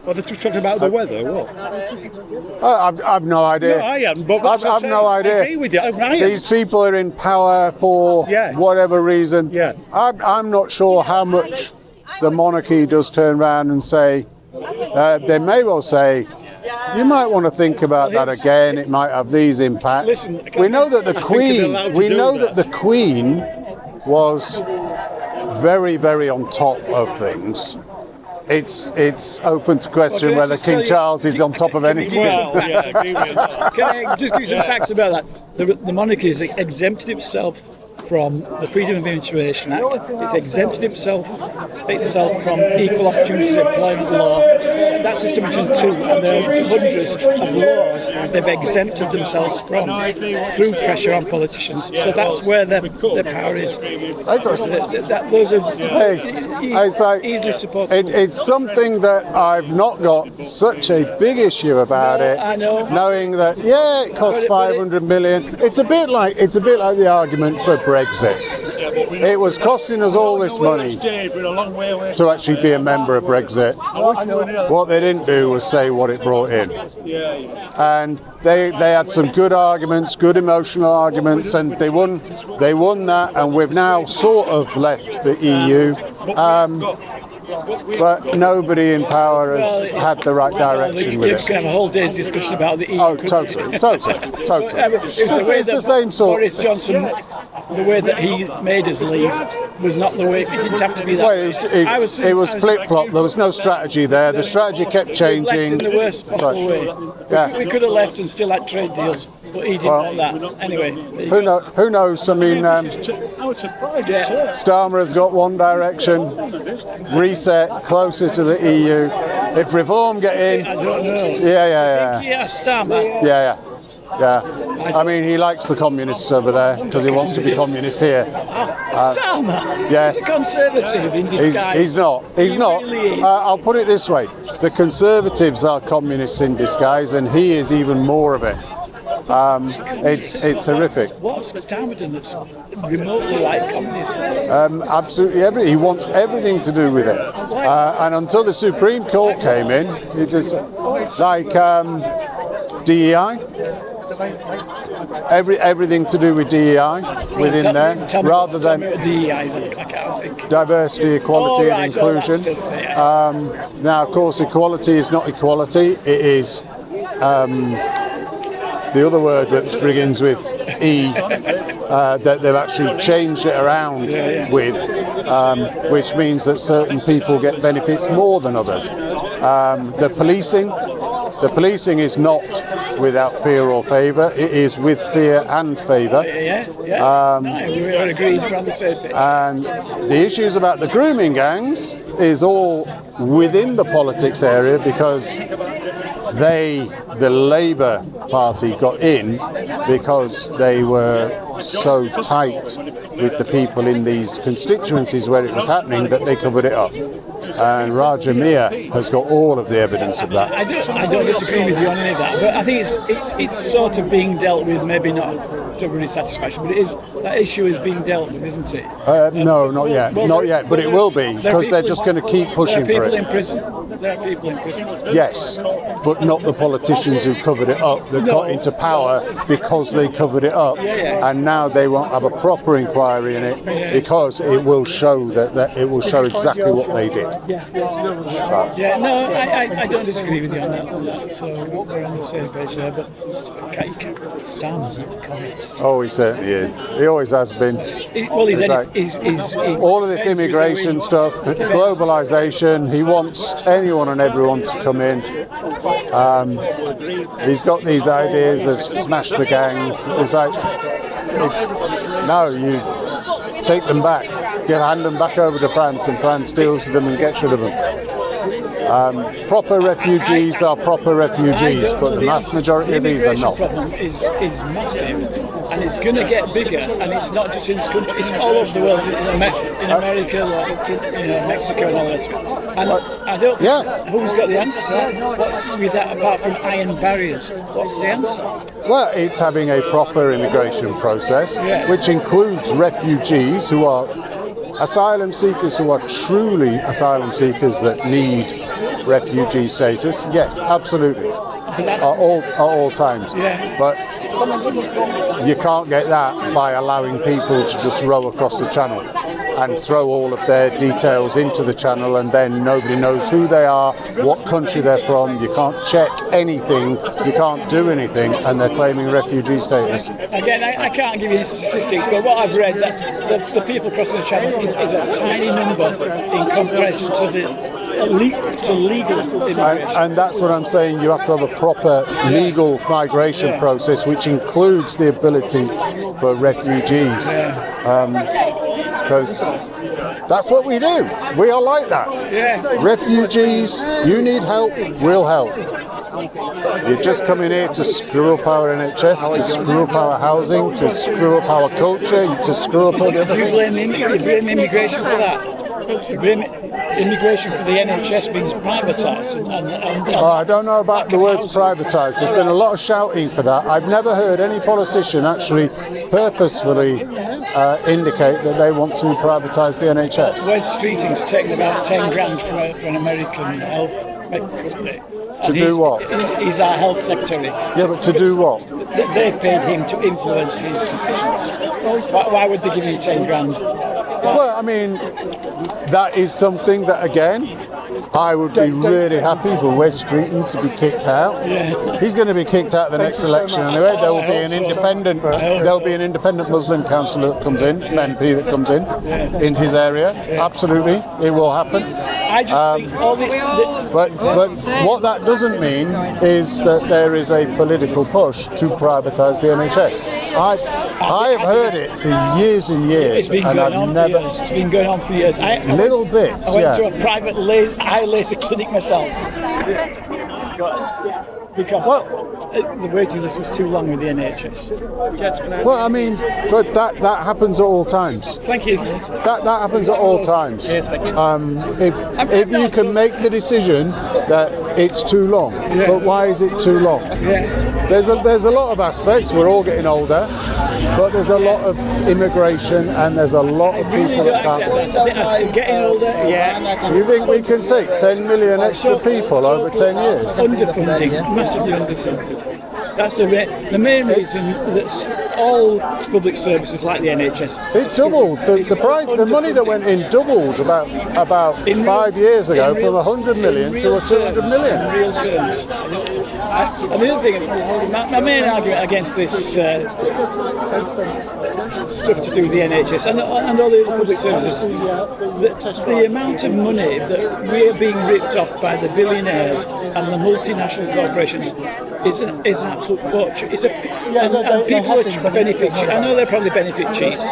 Are they just talking about the weather or what? I've no idea. No, I haven't, but I've no idea. I agree with you. These people are in power for whatever reason. Yeah. I'm not sure how much the monarchy does turn around and say, they may well say, you might want to think about that again. It might have these impacts. We know that the Queen was very, very on top of things. It's open to question whether King Charles is on top of anything. Can I just give you some facts about that? The monarchy has exempted itself from the Freedom of Information Act. It's exempted itself from equal opportunities employment law. That's just to mention two, and there are hundreds of laws they've exempted themselves from through pressure on politicians. So that's where their power is. Those are easily supported. It's something that I've not got such a big issue about it. I know. Knowing that it costs 500 million. It's a bit like the argument for Brexit. It was costing us all this money to actually be a member of Brexit. What they didn't do was say what it brought in. And they had some good arguments, good emotional arguments, and they won that, and we've now sort of left the EU. But nobody in power has had the right direction with it. You can have a whole day's discussion about the EU. Oh, totally. It's the same sort. Boris Johnson, the way that he made us leave was not the way. It didn't have to be that way. It was flip-flop. There was no strategy there. The strategy kept changing. Left in the worst possible way. We could have left and still had trade deals, but he didn't want that. Anyway. Who knows? I mean, Starmer has got one direction. Reset closer to the EU. If reform get in, I don't know. Yeah. Starmer. Yeah. I mean, he likes the communists over there because he wants to be communist here. Starmer? Yes. He's a conservative in disguise. He's not. Really I'll put it this way. The Conservatives are communists in disguise, and he is even more of it. It's horrific. What's Starmer done that's remotely like communism? Absolutely everything. He wants everything to do with it. And until the Supreme Court came in, it just like DEI. everything to do with DEI within there, rather than DEI is, I can't think. diversity, equality, and inclusion. Now, of course, equality is not equality. It is. It's the other word which begins with E, that they've actually changed it around with, which means that certain people get benefits more than others. The policing is not without fear or favour. It is with fear and favour. We're agreed on the same page. And the issues about the grooming gangs is all within the politics area, because the Labour Party got in because they were so tight with the people in these constituencies where it was happening that they covered it up. And Raja Miah has got all of the evidence of that. I don't disagree with you on any of that, but I think it's sort of being dealt with, maybe not to everybody's satisfaction, but that issue is being dealt with, isn't it? No, not yet. Not yet, but it will be, because they're just going to keep pushing for it. There are people in prison. Yes, but not the politicians who covered it up, that got into power because they covered it up. And now they won't have a proper inquiry in it, because it will show that it will show exactly what they did. I don't disagree with you on that. So we're on the same page there, but Starmer's not communist. Oh, he certainly is. He always has been. All of this immigration stuff, globalisation, he wants anyone and everyone to come in. He's got these ideas of smash the gangs. It's like, no, you take them back, hand them back over to France, and France deals with them and gets rid of them. Proper refugees are proper refugees, but the mass majority of these are not. The problem is massive, and it's going to get bigger, and it's not just in this country, it's all over the world, in America, Mexico and all that. And I don't think who's got the answer to that, with that, apart from iron barriers. What's the answer? Well, it's having a proper immigration process, which includes refugees who are asylum seekers, who are truly asylum seekers that need refugee status. Yes, absolutely, at all times. But you can't get that by allowing people to just row across the channel and throw all of their details into the channel, and then nobody knows who they are, what country they're from. You can't check anything, you can't do anything, and they're claiming refugee status. Again, I can't give you statistics, but what I've read, that the people crossing the channel is a tiny number in comparison to legal immigration. And that's what I'm saying. You have to have a proper legal migration process, which includes the ability for refugees. Because that's what we do. We are like that. Refugees, you need help, we'll help. You're just coming here to screw up our NHS, to screw up our housing, to screw up our culture, to screw up all the other things. Do you blame immigration for that? You blame immigration for the NHS being privatised? I don't know about the words privatised. There's been a lot of shouting for that. I've never heard any politician actually purposefully indicate that they want to privatise the NHS. Wes Streeting's taken about 10 grand from an American health company. To do what? He's our health secretary. Yeah, but to do what? They paid him to influence his decisions. Why would they give him 10 grand? Well, I mean, that is something that, again, I would be really happy for Wes Streeting to be kicked out. He's going to be kicked out the next election anyway. There will be an independent. There'll be an independent Muslim councillor that comes in, an MP that comes in his area. Absolutely, it will happen. I just think all but what that doesn't mean is that there is a political push to privatise the NHS. I have heard it for years and years. It's been going on for years. It's been going on for years. Little bits. I went to a private eye laser clinic myself. Because the waiting list was too long with the NHS. Well, I mean, but that happens at all times. Thank you. That happens at all times. If you can make the decision that it's too long, but why is it too long? There's a lot of aspects. We're all getting older, but there's a lot of immigration, and there's a lot of people that can't. Getting older, You think we can take 10 million extra people over 10 years? Underfunding, massively underfunded. That's the main reason that all public services like the NHS. It doubled. The price, the money that went in doubled about 5 years ago from 100 million to 200 million. In real terms. And the other thing, my main argument against this stuff to do with the NHS and all the other public services, the amount of money that we are being ripped off by the billionaires and the multinational corporations is an absolute fortune. And people are benefit cheats. I know they're probably benefit cheats,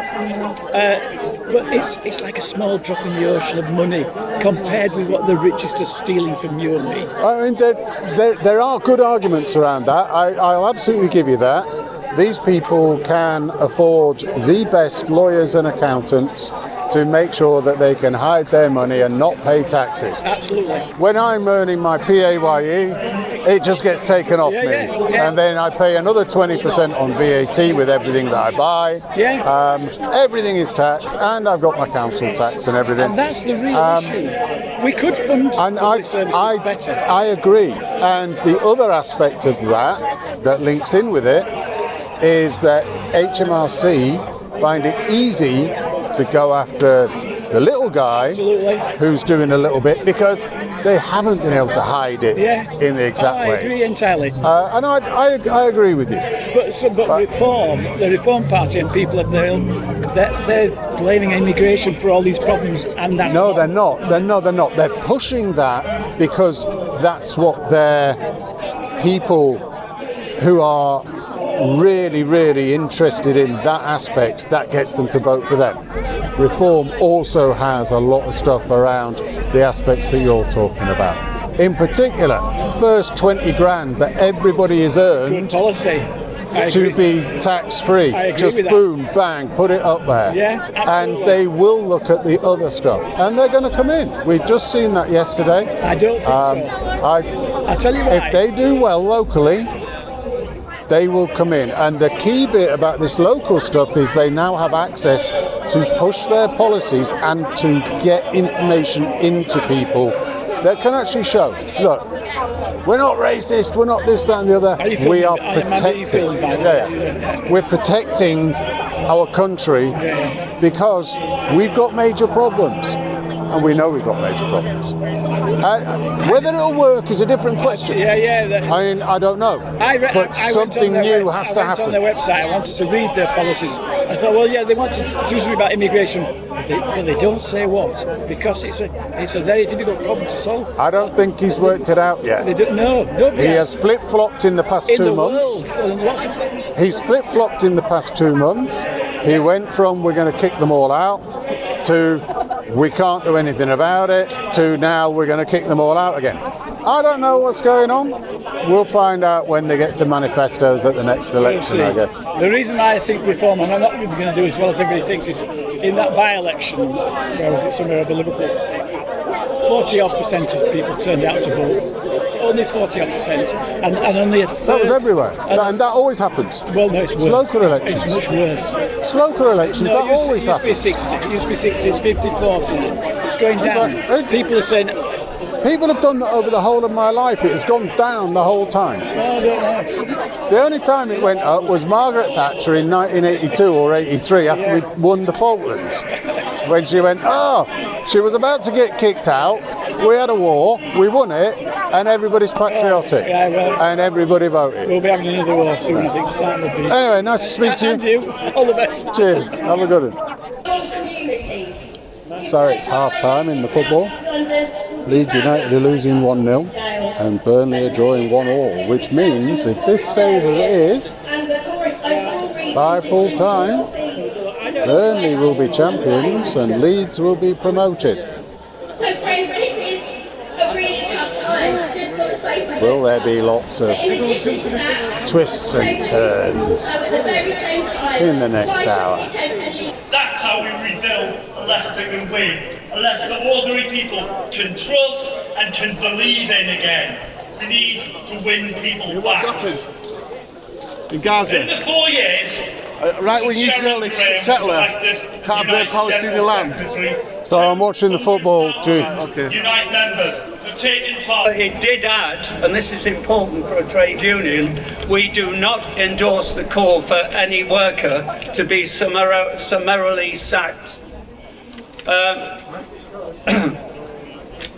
but it's like a small drop in the ocean of money compared with what the richest are stealing from you and me. I mean, there are good arguments around that. I'll absolutely give you that. These people can afford the best lawyers and accountants to make sure that they can hide their money and not pay taxes. Absolutely. When I'm earning my PAYE, it just gets taken off me. And then I pay another 20% on VAT with everything that I buy. Everything is taxed, and I've got my council tax and everything. And that's the real issue. We could fund public services better. I agree. And the other aspect of that links in with it is that HMRC find it easy to go after the little guy who's doing a little bit because they haven't been able to hide it in the exact way. I agree entirely. And I agree with you. But Reform, the Reform Party and people of their own, they're blaming immigration for all these problems, and that's no, they're not. They're not. They're pushing that because that's what their people who are really, really interested in that aspect, that gets them to vote for them. Reform also has a lot of stuff around the aspects that you're talking about. In particular, first 20 grand that everybody has earned to be tax-free. Just boom, bang, put it up there. Yeah, and they will look at the other stuff. And they're going to come in. We've just seen that yesterday. I don't think so. I tell you what. If they do well locally, they will come in. And the key bit about this local stuff is they now have access to push their policies and to get information into people that can actually show, look, we're not racist, we're not this, that and the other. We are protecting. We're protecting our country because we've got major problems. And we know we've got major problems. Whether it'll work is a different question. I mean, I don't know. But something new has to happen. On their website, I wanted to read their policies. I thought, well, they want to do something about immigration, but they don't say what, because it's a very difficult problem to solve. I don't think he's worked it out yet. They don't know. Nobody He has flip-flopped in the past 2 months. He's flip-flopped in the past 2 months. He went from we're going to kick them all out to we can't do anything about it to now we're going to kick them all out again. I don't know what's going on. We'll find out when they get to manifestos at the next election, I guess. The reason I think Reform, and I'm not going to do as well as everybody thinks, is in that by-election, where was it, somewhere over Liverpool, 40-odd% of people turned out to vote. Only 40-odd%, and only a third. That was everywhere, and that always happens. Well, no, it's worse. Local elections. It's much worse. It's local elections, that always happens. It used to be 60, it's 50-40. It's going down. People are saying... People have done that over the whole of my life. It has gone down the whole time. No, I don't know. The only time it went up was Margaret Thatcher in 1982 or 83 after we won the Falklands. When she went, she was about to get kicked out, we had a war, we won it, and everybody's patriotic. And everybody voted. We'll be having another war soon, I think. Anyway, nice to speak to you. And you. All the best. Cheers. Have a good one. So it's half-time in the football. Leeds United are losing 1-0 and Burnley are drawing 1-1, which means if this stays as it is, by full time, Burnley will be champions and Leeds will be promoted. So friends, this is a really tough time. Just got to play. Will there be lots of twists and turns in the next hour? That's how we rebuild a left that can win. A left that ordinary people can trust and can believe in again. We need to win people back. What's happened? In Gaza? In the 4 years, right when Israeli settler can't blame Palestinian land. So I'm watching the football too. Unite members have have taken part. It did add, and this is important for a trade union, we do not endorse the call for any worker to be summarily sacked.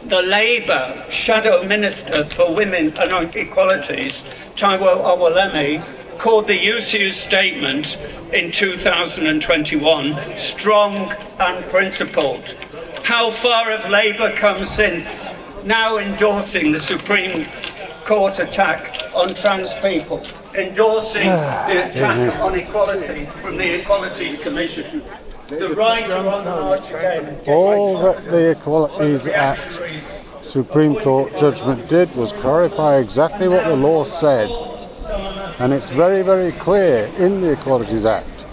The Labour Shadow Minister for Women and Equalities, Taiwo Awolemi, called the UCU's statement in 2021 strong and principled. How far have Labour come since now endorsing the Supreme Court attack on trans people, endorsing the attack on equalities from the Equalities Commission? The right are on the march again. All that the Equalities Act Supreme Court judgment did was clarify exactly what the law said. And it's very, very clear in the Equalities Act.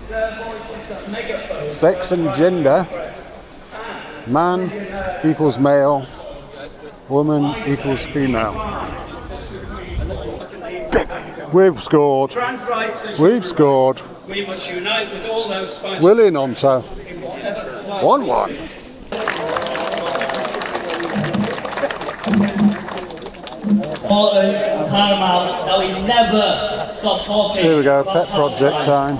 Sex and gender, man equals male, woman equals female. We've scored. We've scored. We must unite with all those fighting. Willing on to 1-1. Important and paramount that we never stop talking. Here we go, pet project time.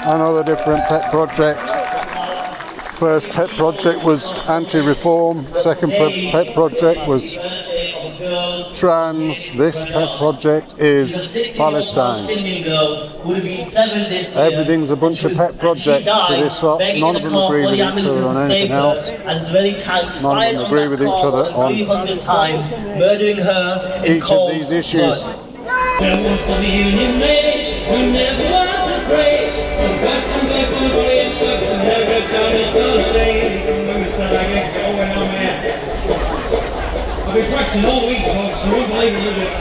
Another different pet project. First pet project was anti-reform, second pet project was trans, this pet project is Palestine. Everything's a bunch of pet projects to this lot. None of them agree with each other on anything else. None of them agree with each other on each of these issues. I've been practicing all week, folks, so unbelievable.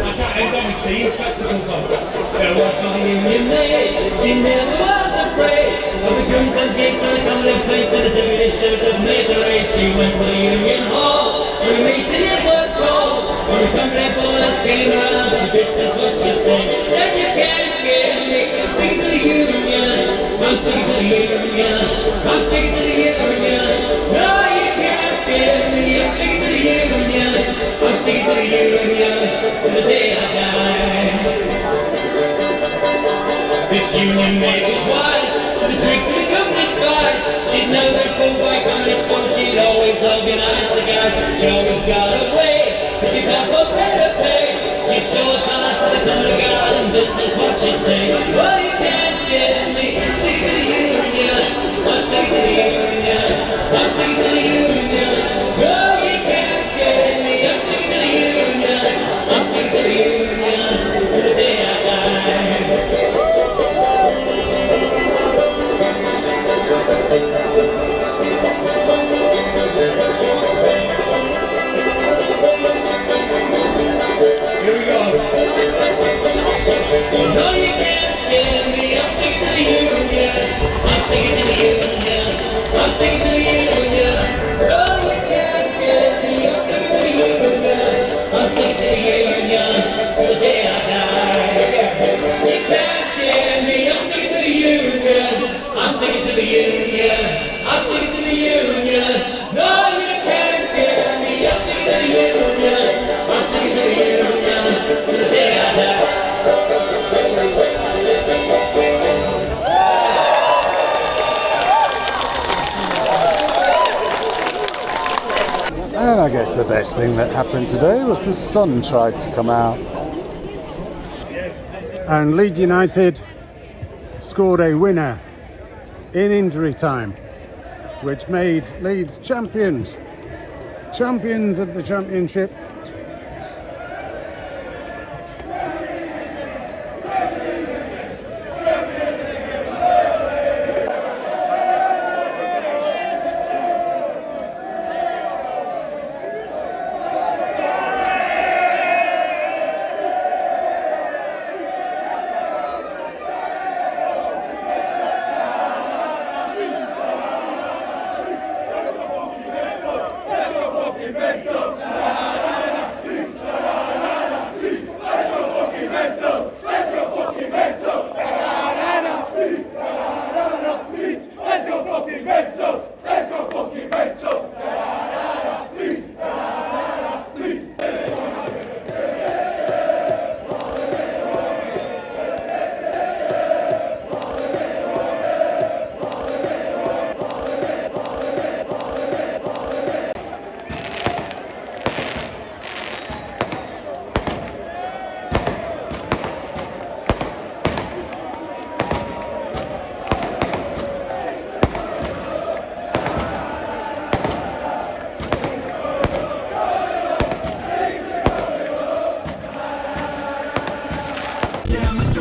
I've got my seeing spectacles on. There was a union maid, she never was afraid of the guns and gates and the comedy plates and the everyday shows that made the raid. She went to the union hall, where the meeting it was called, where the company boys came around. This is what she said: said you can't scare me, I'm sticking to the union, I'm sticking to the union, I'm sticking to the union. No, you can't scare me, I'm sticking to the union, I'm sticking to the union, to the day I die. This union maid was wise, the tricks of the company spies. She'd know their full by coming, so she'd always organize the guys. She always got away, but she got for better pay. She'd show a part to the company guard, and this is what she'd say: well, you can't scare me, I'm sticking to the union, I'm sticking to the union, I'm sticking to the union. No, you can't scare me, I'm sticking to the union, I'm sticking to the union, to the day I die. Here we go. No, you can't scare me, I'm sticking to the union, I'm sticking to the union, I'm sticking to the union. No, you can't scare me, I'm sticking to the union, I'm sticking to the union, till the day I die. You can't scare me, I'm sticking to the union, I'm sticking to the union, I'm sticking to the union. No, you can't scare me, I'm sticking to the union, I'm sticking to the union, till the day I die. And I guess the best thing that happened today was the sun tried to come out. And Leeds United scored a winner in injury time, which made Leeds champions. Champions of the championship. Yeah,